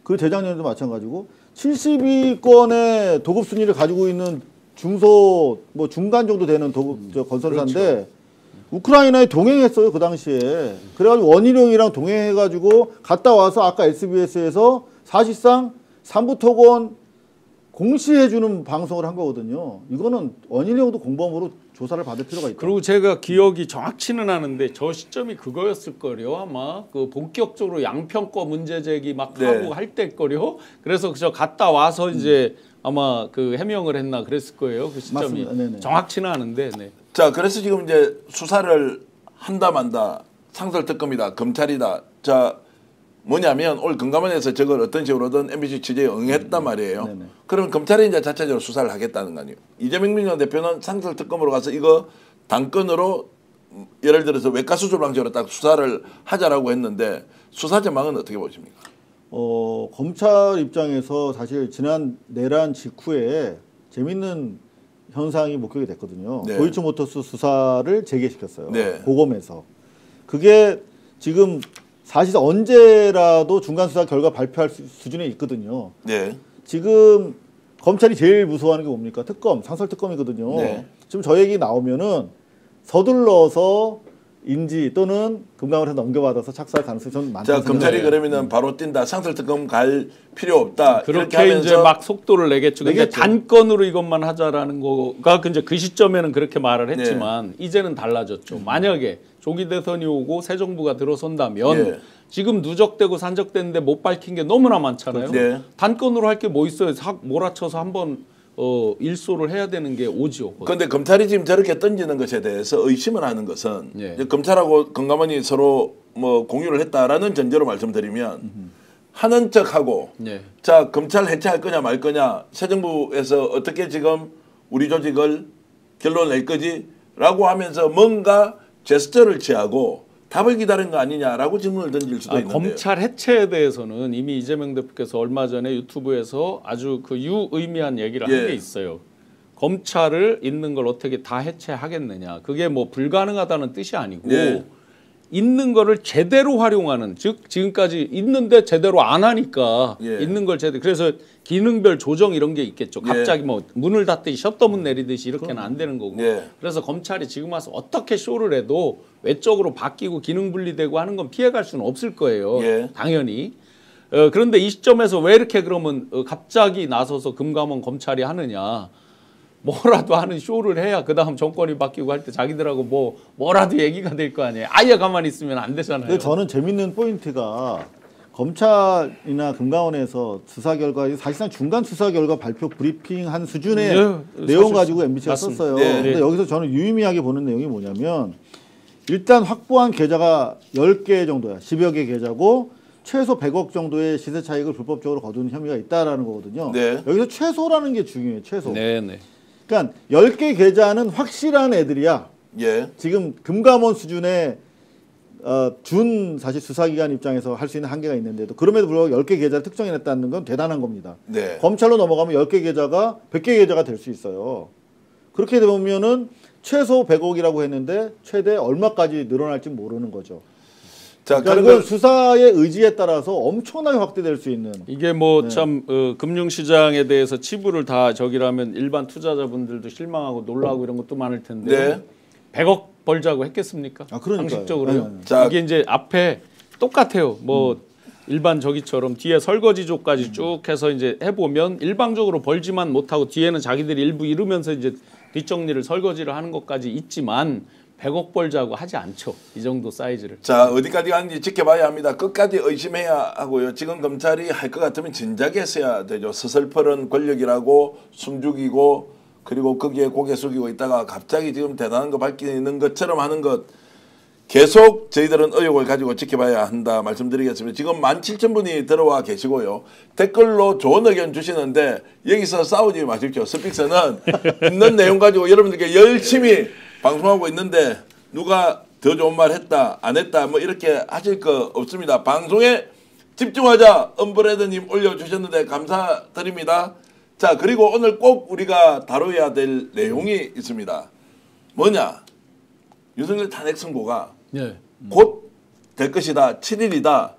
그 재작년에도 마찬가지고 72위권의 도급 순위를 가지고 있는 중소 뭐 중간 정도 되는 도급 건설사인데 그렇죠. 우크라이나에 동행했어요. 그 당시에. 그래가지고 원희룡이랑 동행해가지고 갔다 와서 아까 SBS에서 사실상 삼부토건 공시해주는 방송을 한 거거든요. 이거는 원희룡도 공범으로 조사를 받을 필요가 있다. 그리고 제가 기억이 정확치는 않은데 저 시점이 그거였을 거요. 아마 그 본격적으로 양평거 문제 제기 막 하고 할 때 거요. 그래서 저 갔다 와서 이제 아마 그 해명을 했나 그랬을 거예요. 그 시점이 정확치는 않은데. 자, 그래서 지금 이제 수사를 한다 만다, 상설특검이다, 검찰이다. 자, 뭐냐면 올 금감원에서 저걸 어떤 식으로든 MBC 취재에 응했단 말이에요. 그러면 검찰이 이제 자체적으로 수사를 하겠다는 거 아니에요. 이재명 민주당 대표는 상설특검으로 가서 이거 당건으로 예를 들어서 외과수술 방식으로 딱 수사를 하자라고 했는데 수사 전망은 어떻게 보십니까? 검찰 입장에서 사실 지난 내란 직후에 재밌는 현상이 목격이 됐거든요. 도이치모터스 수사를 재개시켰어요. 고검에서. 그게 지금 사실 언제라도 중간수사 결과 발표할 수준에 있거든요. 지금 검찰이 제일 무서워하는 게 뭡니까? 특검, 상설특검이거든요. 지금 저 얘기 나오면은 서둘러서 인지 또는 금감원에서 넘겨받아서 착수할 가능성이 좀 많다. 자, 검찰이 그러면은 바로 뛴다. 상설특검 갈 필요 없다. 그렇게 하면서 이제 막 속도를 내겠죠. 근데 단건으로 이것만 하자라는 거가 이제 그 시점에는 그렇게 말을 했지만 이제는 달라졌죠. 만약에 조기 대선이 오고 새 정부가 들어선다면 지금 누적되고 산적되는데 못 밝힌 게 너무나 많잖아요. 단건으로 할 게 뭐 있어요. 싹 몰아쳐서 한번 일소를 해야 되는 게 오죠. 그런데 검찰이 지금 저렇게 던지는 것에 대해서 의심을 하는 것은 검찰하고 금감원이 서로 뭐 공유를 했다라는 전제로 말씀드리면 하는 척하고 자, 검찰 해체할 거냐 말 거냐, 새 정부에서 어떻게 지금 우리 조직을 결론을 낼 거지 라고 하면서 뭔가 제스처를 취하고 답을 기다린 거 아니냐라고 질문을 던질 수도 있는데요. 검찰 해체에 대해서는 이미 이재명 대표께서 얼마 전에 유튜브에서 아주 그 유의미한 얘기를 한 게 있어요. 검찰을 있는 걸 어떻게 다 해체하겠느냐. 그게 뭐 불가능하다는 뜻이 아니고 있는 거를 제대로 활용하는, 즉 지금까지 있는데 제대로 안 하니까 있는 걸 제대로, 그래서 기능별 조정 이런 게 있겠죠. 갑자기 뭐 문을 닫듯이 셧다운 내리듯이 이렇게는 안 되는 거고. 그래서 검찰이 지금 와서 어떻게 쇼를 해도 외적으로 바뀌고 기능 분리되고 하는 건 피해갈 수는 없을 거예요. 당연히. 그런데 이 시점에서 왜 이렇게 그러면 갑자기 나서서 금감원 검찰이 하느냐. 뭐라도 하는 쇼를 해야 그다음 정권이 바뀌고 할 때 자기들하고 뭐라도 얘기가 될 거 아니에요. 아예 가만히 있으면 안 되잖아요. 근데 저는 재밌는 포인트가 검찰이나 금감원에서 수사 결과, 사실상 중간 수사 결과 발표 브리핑한 수준의 내용 가지고 MBC가 썼어요. 근데 여기서 저는 유의미하게 보는 내용이 뭐냐면 일단 확보한 계좌가 10개 정도야. 10여 개 계좌고 최소 100억 정도의 시세 차익을 불법적으로 거둔 혐의가 있다라는 거거든요. 여기서 최소라는 게 중요해요. 최소. 그러니까 10개 계좌는 확실한 애들이야. 지금 금감원 수준의 사실 수사기관 입장에서 할 수 있는 한계가 있는데도 그럼에도 불구하고 10개 계좌를 특정해냈다는 건 대단한 겁니다. 검찰로 넘어가면 10개 계좌가 100개 계좌가 될 수 있어요. 그렇게 되면은 최소 100억이라고 했는데 최대 얼마까지 늘어날지 모르는 거죠. 자, 그러니까 수사의 의지에 따라서 엄청나게 확대될 수 있는. 이게 뭐 참 금융시장에 대해서 치부를 다 저기라면 일반 투자자분들도 실망하고 놀라고 이런 것도 많을 텐데 100억 벌자고 했겠습니까? 상식적으로요. 이게 이제 앞에 똑같아요. 뭐 일반 저기처럼 뒤에 설거지조까지 쭉 해서 이제 해보면 일방적으로 벌지만 못하고 뒤에는 자기들이 일부 이루면서 이제 뒷정리를 설거지를 하는 것까지 있지만 100억 벌자고 하지 않죠. 이 정도 사이즈를. 자, 어디까지 가는지 지켜봐야 합니다. 끝까지 의심해야 하고요. 지금 검찰이 할 것 같으면 진작에 했어야 되죠. 서슬퍼런 권력이라고 숨죽이고 그리고 거기에 고개 숙이고 있다가 갑자기 지금 대단한 거 밝히는 것처럼 하는 것 계속 저희들은 의혹을 가지고 지켜봐야 한다 말씀드리겠습니다. 지금 17,000분이 들어와 계시고요. 댓글로 좋은 의견 주시는데 여기서 싸우지 마십시오. 스픽스는 있는 내용 가지고 여러분들께 열심히 방송하고 있는데 누가 더 좋은 말 했다 안 했다 뭐 이렇게 하실 거 없습니다. 방송에 집중하자 엄브레드님 올려주셨는데 감사드립니다. 자, 그리고 오늘 꼭 우리가 다뤄야 될 내용이 있습니다. 뭐냐, 윤석열 탄핵 선고가 곧 될 것이다. 7일이다.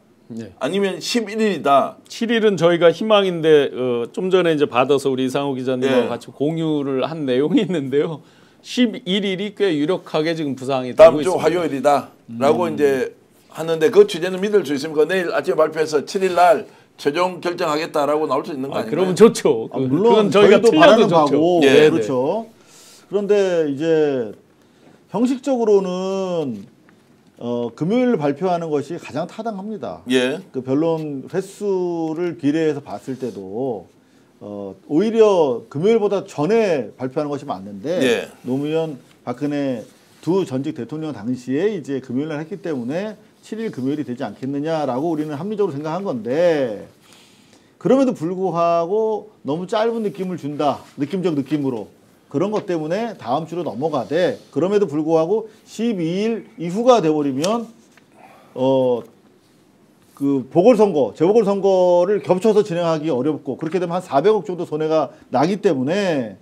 아니면 11일이다. 7일은 저희가 희망인데 좀 전에 이제 받아서 우리 이상호 기자님과 같이 공유를 한 내용이 있는데요. 11일이 꽤 유력하게 지금 부상이 되고 있습니다. 다음 주 화요일이다 라고 이제 하는데 그 취재는 믿을 수 있습니까? 내일 아침에 발표해서 7일 날 최종 결정하겠다라고 나올 수 있는 거 아닌가요? 그러면 좋죠. 물론 저희가 바라는 바고 그렇죠. 그런데 이제 형식적으로는 금요일 발표하는 것이 가장 타당합니다. 그 변론 횟수를 비례해서 봤을 때도 오히려 금요일보다 전에 발표하는 것이 맞는데 노무현, 박근혜 두 전직 대통령 당시에 이제 금요일날 했기 때문에 7일 금요일이 되지 않겠느냐라고 우리는 합리적으로 생각한 건데 그럼에도 불구하고 너무 짧은 느낌을 준다. 느낌적 느낌으로. 그런 것 때문에 다음 주로 넘어가되 그럼에도 불구하고 12일 이후가 돼버리면 그 보궐선거, 재보궐선거를 겹쳐서 진행하기 어렵고 그렇게 되면 한 400억 정도 손해가 나기 때문에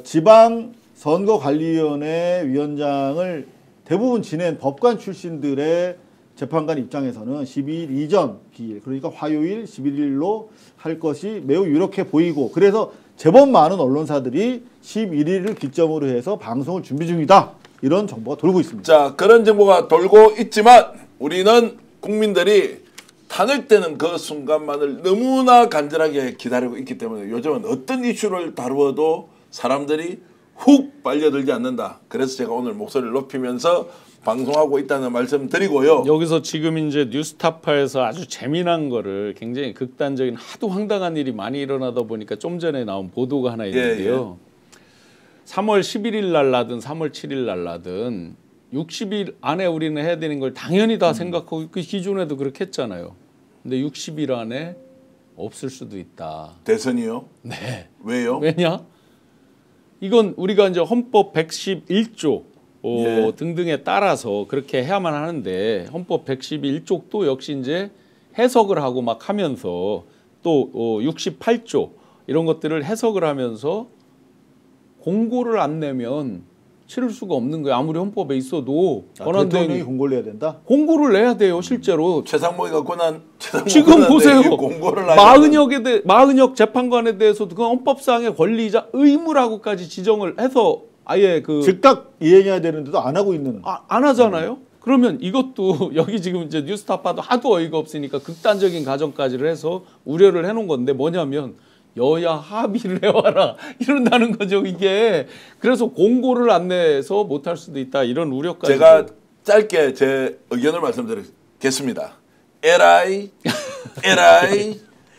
지방선거관리위원회 위원장을 대부분 지낸 법관 출신들의 재판관 입장에서는 12일 이전 기일, 그러니까 화요일 11일로 할 것이 매우 유력해 보이고 그래서 제법 많은 언론사들이 11일을 기점으로 해서 방송을 준비 중이다. 이런 정보가 돌고 있습니다. 자, 그런 정보가 돌고 있지만 우리는 국민들이 탄핵되는 그 순간만을 너무나 간절하게 기다리고 있기 때문에 요즘은 어떤 이슈를 다루어도 사람들이 훅 빨려들지 않는다. 그래서 제가 오늘 목소리를 높이면서 방송하고 있다는 말씀 드리고요. 여기서 지금 이제 뉴스타파에서 아주 재미난 거를 굉장히 극단적인 하도 황당한 일이 많이 일어나다 보니까 좀 전에 나온 보도가 하나 있는데요. 3월 11일 날 나든 3월 7일 날 나든 60일 안에 우리는 해야 되는 걸 당연히 다 생각하고 그 기존에도 그렇게 했잖아요. 근데 60일 안에 없을 수도 있다. 대선이요? 네. 왜요? 왜냐? 이건 우리가 이제 헌법 111조 예. 등등에 따라서 그렇게 해야만 하는데 헌법 111쪽도 역시 이제 해석을 하고 막 하면서 또 68조 이런 것들을 해석을 하면서 공고를 안 내면 치를 수가 없는 거예요. 아무리 헌법에 있어도 대통령이 공고를 내야 된다? 공고를 내야 돼요. 실제로. 최상목이가 권한 지금 보세요. 공고를 40여 재판관에 대해서도 그 헌법상의 권리이자 의무라고까지 지정을 해서 아예 그 즉각 이행해야 되는데도 안 하고 있는. 안 하잖아요. 그러면 이것도 여기 지금 이제 뉴스타파도 하도 어이가 없으니까 극단적인 가정까지를 해서 우려를 해놓은 건데 뭐냐면 여야 합의를 해와라 이런다는 거죠 이게. 그래서 공고를 안 내서 못할 수도 있다 이런 우려까지. 제가 짧게 제 의견을 말씀드리겠습니다. LI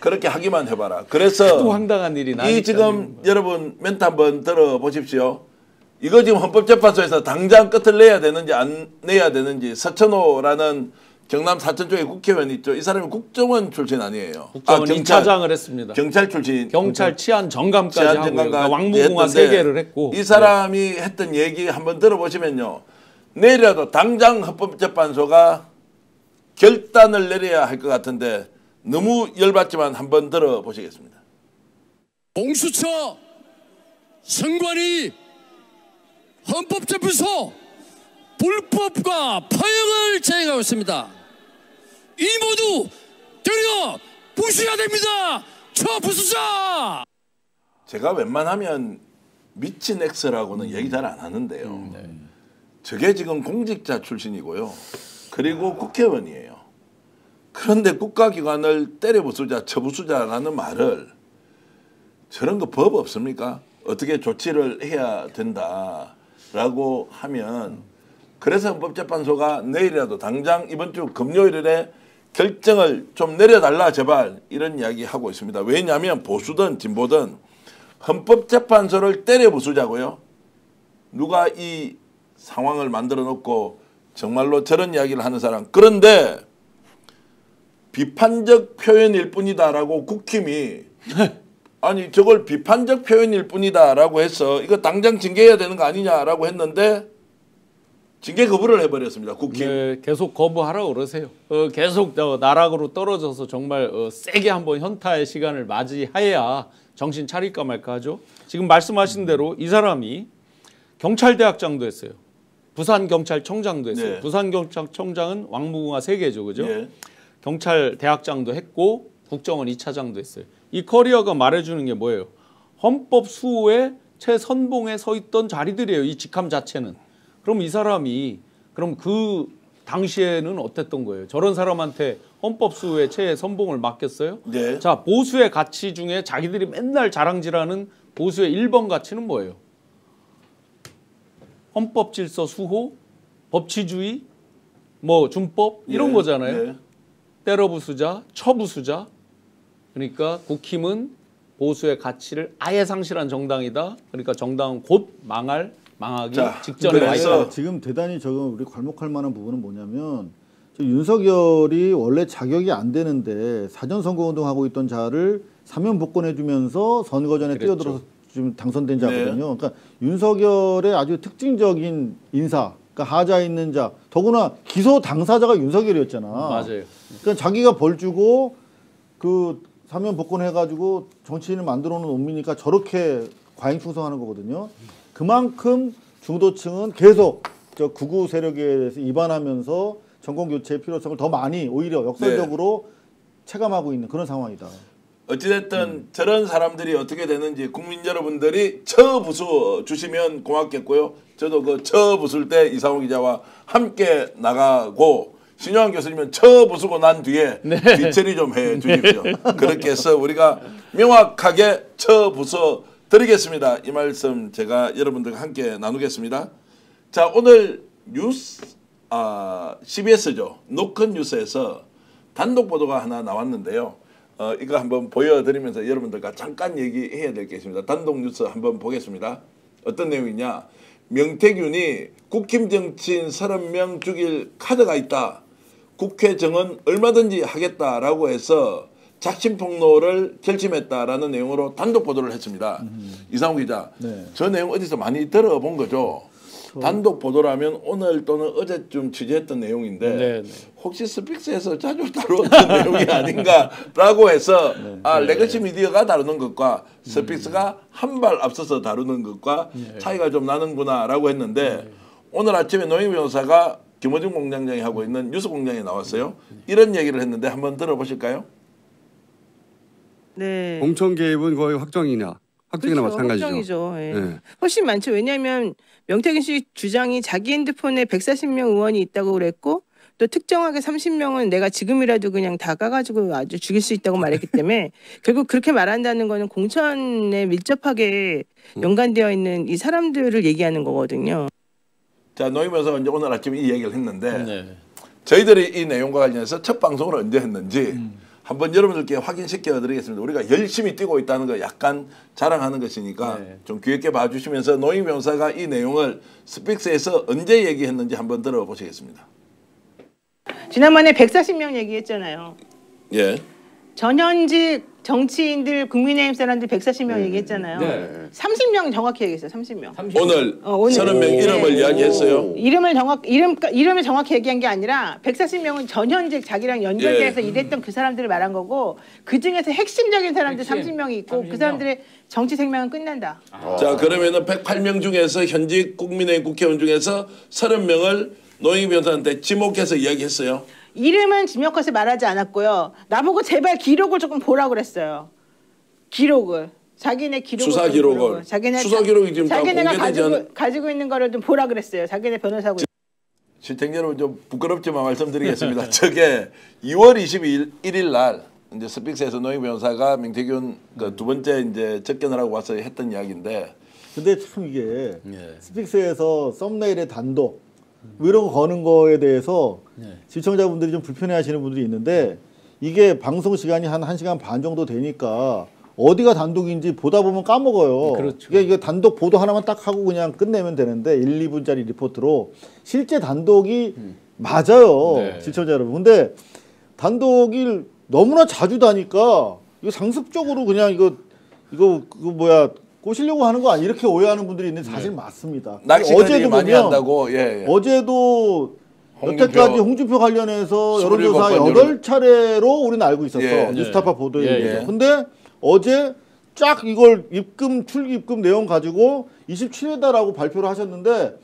그렇게 하기만 해봐라. 그래서 또 황당한 일이 나니까. 이 지금 여러분 멘트 한번 들어보십시오. 이거 지금 헌법재판소에서 당장 끝을 내야 되는지 안 내야 되는지 서천호라는 경남 사천 쪽에 국회의원 있죠. 이 사람이 국정원 출신 아니에요. 국정원 2차장을 했습니다. 경찰 출신. 경찰 치안 정감까지 하고 그러니까 왕무공화 3개를 했고. 이 사람이 했던 얘기 한번 들어보시면요. 내일이라도 당장 헌법재판소가 결단을 내려야 할 것 같은데 너무 열받지만 한번 들어보시겠습니다. 공수처 선관위 헌법재판소 불법과 파행을 자행하고 있습니다. 이 모두 되려 부수해야 됩니다. 처부수자. 제가 웬만하면 미친 X라고는 얘기 잘 안 하는데요. 저게 지금 공직자 출신이고요. 그리고 국회의원이에요. 그런데 국가기관을 때려부수자, 처부수자라는 말을 저런 거 법 없습니까? 어떻게 조치를 해야 된다라고 하면 그래서 헌법재판소가 내일이라도 당장 이번 주 금요일에 결정을 좀 내려달라 제발 이런 이야기 하고 있습니다. 왜냐하면 보수든 진보든 헌법재판소를 때려부수자고요. 누가 이 상황을 만들어 놓고 정말로 저런 이야기를 하는 사람. 그런데 비판적 표현일 뿐이다라고 국힘이 아니 저걸 비판적 표현일 뿐이다라고 해서 이거 당장 징계해야 되는 거 아니냐라고 했는데 징계 거부를 해버렸습니다. 국힘. 네, 계속 거부하라고 그러세요. 계속 나락으로 떨어져서 정말 세게 한번 현타의 시간을 맞이해야 정신 차릴까 말까 하죠. 지금 말씀하신 대로 이 사람이 경찰대학장도 했어요. 부산경찰청장도 했어요. 네. 부산경찰청장은 왕무공화 3개죠. 그죠? 네. 경찰대학장도 했고 국정원 2차장도 했어요. 이 커리어가 말해주는 게 뭐예요? 헌법 수호의 최선봉에 서 있던 자리들이에요. 이 직함 자체는. 그럼 이 사람이 그럼 그 당시에는 어땠던 거예요? 저런 사람한테 헌법 수호의 최선봉을 맡겼어요? 네. 자, 보수의 가치 중에 자기들이 맨날 자랑질하는 보수의 1번 가치는 뭐예요? 헌법 질서 수호, 법치주의, 뭐 준법 이런 네. 거잖아요. 네. 때려부수자, 처부수자. 그러니까 국힘은 보수의 가치를 아예 상실한 정당이다. 그러니까 정당은 곧 망하기 직전에 와 있다. 지금 대단히 저거 우리 괄목할 만한 부분은 뭐냐면 윤석열이 원래 자격이 안 되는데 사전선거운동하고 있던 자를 사면 복권해주면서 선거 전에 그랬죠. 뛰어들어서 지금 당선된 자거든요. 그러니까 윤석열의 아주 특징적인 인사, 그러니까 하자 있는 자, 더구나 기소 당사자가 윤석열이었잖아. 맞아요. 그러니까 자기가 벌 주고 그 사면 복권해가지고 정치인을 만들어 놓은 놈이니까 저렇게 과잉 충성하는 거거든요. 그만큼 중도층은 계속 저 극우 세력에 대해서 입안하면서 정권 교체의 필요성을 더 많이 오히려 역설적으로 체감하고 있는 그런 상황이다. 어찌됐든 저런 사람들이 어떻게 되는지 국민 여러분들이 처부수 주시면 고맙겠고요. 저도 그 처부술 때 이상호 기자와 함께 나가고 신용환 교수님은 처부수고 난 뒤에 뒤처리 좀 해 주십시오. 그렇게 해서 우리가 명확하게 처부수 드리겠습니다. 이 말씀 제가 여러분들과 함께 나누겠습니다. 자, 오늘 뉴스 CBS죠. 노컷 뉴스에서 단독 보도가 하나 나왔는데요. 이거 한번 보여드리면서 여러분들과 잠깐 얘기해야 될 게 있습니다. 단독 뉴스 한번 보겠습니다. 어떤 내용이냐. 명태균이 국힘 정치인 30명 죽일 카드가 있다. 국회 정은 얼마든지 하겠다라고 해서 작심 폭로를 결심했다라는 내용으로 단독 보도를 했습니다. 이상훈 기자, 네. 저 내용 어디서 많이 들어본 거죠? 단독 보도라면 오늘 또는 어제쯤 취재했던 내용인데 네, 네. 혹시 스픽스에서 자주 다루었던 내용이 아닌가라고 해서 레거시 미디어가 다루는 것과 스픽스가 한 발 앞서서 다루는 것과 차이가 좀 나는구나라고 했는데 오늘 아침에 노영희 변호사가 김어준 공장장이 하고 있는 뉴스 공장에 나왔어요. 이런 얘기를 했는데 한번 들어보실까요? 네. 공천 개입은 거의 확정이나 확정이나 그렇죠. 마찬가지죠. 확정이죠. 예. 네. 훨씬 많죠. 왜냐하면 명태균 씨 주장이 자기 핸드폰에 140명 의원이 있다고 그랬고 또 특정하게 30명은 내가 지금이라도 그냥 다 까가지고 아주 죽일 수 있다고 말했기 때문에 결국 그렇게 말한다는 거는 공천에 밀접하게 연관되어 있는 이 사람들을 얘기하는 거거든요. 자, 노영희 변호사가 이제 오늘 아침에 이 얘기를 했는데 네. 저희들이 이 내용과 관련해서 첫 방송을 언제 했는지 한번 여러분들께 확인시켜 드리겠습니다. 우리가 열심히 뛰고 있다는 거 약간 자랑하는 것이니까 좀 귀 있게 봐주시면서 노영희 변호사가 이 내용을 스픽스에서 언제 얘기했는지 한번 들어보시겠습니다. 지난번에 140명 얘기했잖아요. 예. 전현직 정치인들 국민의힘 사람들 140명 얘기했잖아요. 네. 30명 정확히 얘기했어요. 30명. 오늘 30명 이름을 이야기했어요. 이름을 정확히 얘기한 게 아니라 140명은 전현직 자기랑 연결돼서 일했던 그 사람들을 말한 거고 그 중에서 핵심적인 사람들 30명이 있고 30명. 그 사람들의 정치 생명은 끝난다. 자, 그러면은 108명 중에서 현직 국민의힘 국회의원 중에서 30명을 노영희 변호사한테 지목해서 이야기했어요. 이름은 지명컷에 말하지 않았고요. 나보고 제발 기록을 조금 보라고 그랬어요. 기록을. 자기네 기록을. 수사 기록을. 수사 기록이 지금 다 자기네가 공개되지 가지고 있는 거를 좀 보라 그랬어요. 자기네 변호사고. 시청자 여러분 좀 부끄럽지만 말씀드리겠습니다. 저게 2월 21일 날 이제 스픽스에서 노영희 변호사가 명태균 그 두 번째 이제 접견을 하고 와서 했던 이야기인데. 근데 참 이게 스픽스에서 썸네일의 단독 뭐 이런 거 거는 거에 대해서 시청자분들이 좀 불편해하시는 분들이 있는데 이게 방송 시간이 한 1시간 반 정도 되니까 어디가 단독인지 보다 보면 까먹어요. 그렇죠. 이게 단독 보도 하나만 딱 하고 그냥 끝내면 되는데 1, 2분짜리 리포트로 실제 단독이 맞아요. 시청자 여러분. 근데 단독이 너무나 자주 다니까 이거 상습적으로 그냥 이거 뭐야 꼬시려고 하는 거 아니 이렇게 오해하는 분들이 있는데 사실 맞습니다. 어제도 많이 한다고. 어제도 여태까지 홍준표 관련해서 여론조사 8차례로 우리는 알고 있었어. 뉴스타파 보도에 의해서. 근데 어제 쫙 이걸 출입금 내용 가지고 27회다라고 발표를 하셨는데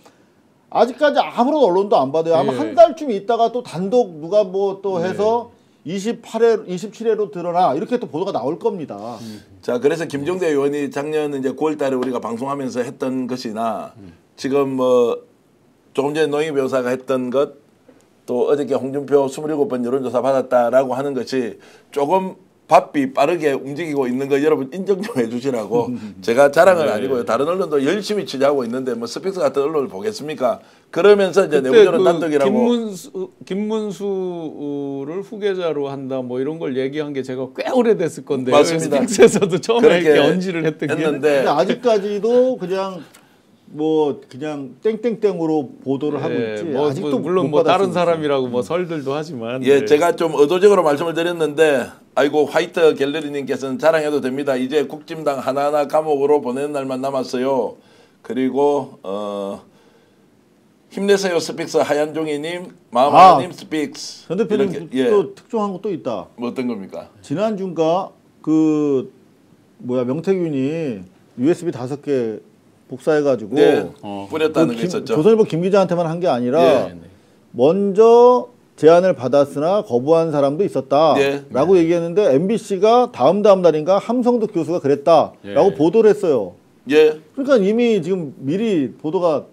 아직까지 아무런 언론도 안 받아요. 아마 한 달쯤 있다가 또 단독 누가 뭐 또 해서 27회로 드러나 이렇게 또 보도가 나올 겁니다. 자, 그래서 김종대 의원이 작년 이제 9월달에 우리가 방송하면서 했던 것이나 지금 뭐 조금 전에 노영희 변호사가 했던 것 또 어저께 홍준표 27번 여론조사 받았다라고 하는 것이 조금 바삐 빠르게 움직이고 있는 거 여러분 인정 좀 해주시라고. 제가 자랑은 아니고요. 다른 언론도 열심히 취재하고 있는데 뭐 스픽스 같은 언론을 보겠습니까? 그러면서 이제 내부적으로 단독이라고. 김문수를 후계자로 한다 뭐 이런 걸 얘기한 게 제가 꽤 오래됐을 건데. 맞습니다. 스픽스에서도 처음에 이렇게 언지를 했는데 아직까지도 그냥 땡땡땡으로 보도를 하고 있지. 아직도 물론 뭐 다른 사람이라고 뭐 설들도 하지만. 제가 좀 의도적으로 말씀을 드렸는데 아이고 화이트 갤러리님께서는 자랑해도 됩니다. 이제 국진당 하나하나 감옥으로 보내는 날만 남았어요. 그리고 힘내세요 스픽스 하얀종이님, 마마님 스픽스. 전 대표님 또 특종한 거 또 있다. 뭐 어떤 겁니까? 지난주인가 명태균이 USB 5개 복사해가지고 뿌렸다는 게 있었죠. 조선일보 김 기자한테만 한 게 아니라 먼저 제안을 받았으나 거부한 사람도 있었다라고 얘기했는데 MBC가 다음 날인가 함성득 교수가 그랬다라고 보도를 했어요. 그러니까 이미 지금 미리 보도가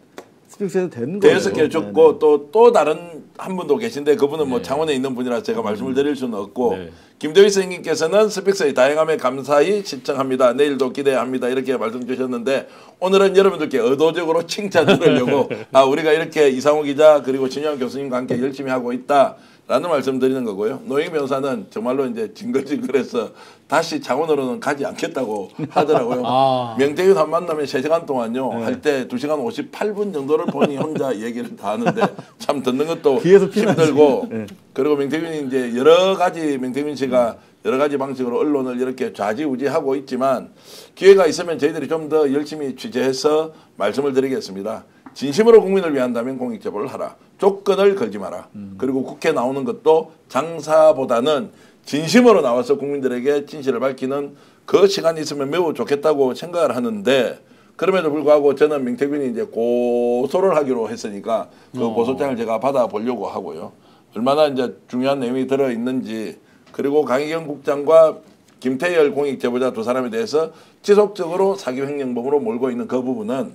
스픽스에서 된 거예요. 대여섯 개 줬고 또 다른 한 분도 계신데 그분은 뭐 창원에 있는 분이라 제가 말씀을 드릴 수는 없고 김대휘 선생님께서는 스픽스의 다양함에 감사히 시청합니다. 내일도 기대합니다. 이렇게 말씀 주셨는데 오늘은 여러분들께 의도적으로 칭찬드리려고 우리가 이렇게 이상호 기자 그리고 진영 교수님과 함께 열심히 하고 있다라는 말씀 드리는 거고요. 노영희 변호사는 정말로 이제 징글징글해서 다시 창원으로는 가지 않겠다고 하더라고요. 명태균 한 만나면 3시간 동안요. 할 때 2시간 58분 정도를 본인이 혼자 얘기를 다 하는데 참 듣는 것도 힘들고 그리고 명태균이 이제 명태균 씨가 여러 가지 방식으로 언론을 이렇게 좌지우지하고 있지만 기회가 있으면 저희들이 좀 더 열심히 취재해서 말씀을 드리겠습니다. 진심으로 국민을 위한다면 공익제보를 하라. 조건을 걸지 마라. 그리고 국회 나오는 것도 장사보다는 진심으로 나와서 국민들에게 진실을 밝히는 그 시간이 있으면 매우 좋겠다고 생각을 하는데 그럼에도 불구하고 저는 명태균이 이제 고소를 하기로 했으니까 그 고소장을 제가 받아보려고 하고요. 얼마나 이제 중요한 내용이 들어있는지 그리고 강희경 국장과 김태열 공익제보자 두 사람에 대해서 지속적으로 사기 횡령범으로 몰고 있는 그 부분은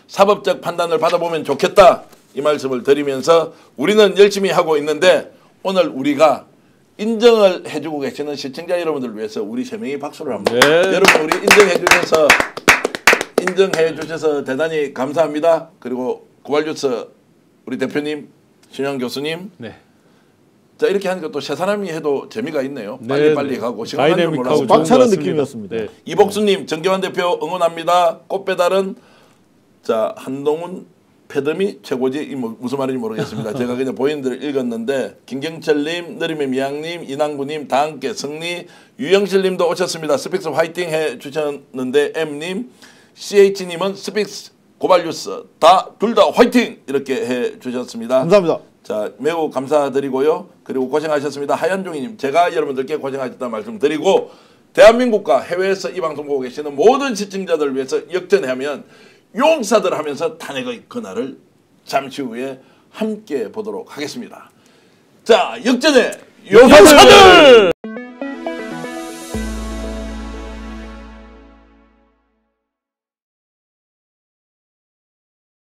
사법적 판단을 받아보면 좋겠다 이 말씀을 드리면서 우리는 열심히 하고 있는데 오늘 우리가 인정을 해주고 계시는 시청자 여러분들을 위해서 우리 3명이 박수를 합니다. 여러분 우리 인정해 주셔서 대단히 감사합니다. 그리고 고발뉴스 우리 대표님 신영 교수님 자 이렇게 하니까 또 세 사람이 해도 재미가 있네요. 빨리빨리 가고 시간 가는 줄 몰라서 꽉 차는 느낌이었습니다. 이복수님 정기환 대표 응원합니다. 꽃배달은 자 한동훈 패덤이 최고지 무슨 말인지 모르겠습니다. 제가 그냥 보이는 대로 읽었는데 김경철님, 느림의 미양님, 이남구님 다 함께 승리 유영실님도 오셨습니다. 스픽스 화이팅 해주셨는데 M님 CH님은 스픽스 고발뉴스 둘 다 화이팅 이렇게 해주셨습니다. 감사합니다. 자 매우 감사드리고요. 그리고 고생하셨습니다. 하현종이님 제가 여러분들께 고생하셨다는 말씀 드리고 대한민국과 해외에서 이 방송 보고 계시는 모든 시청자들을 위해서 역전하면 용사들 하면서 탄핵의 그날을 잠시 후에 함께 보도록 하겠습니다. 자 역전의 용사들!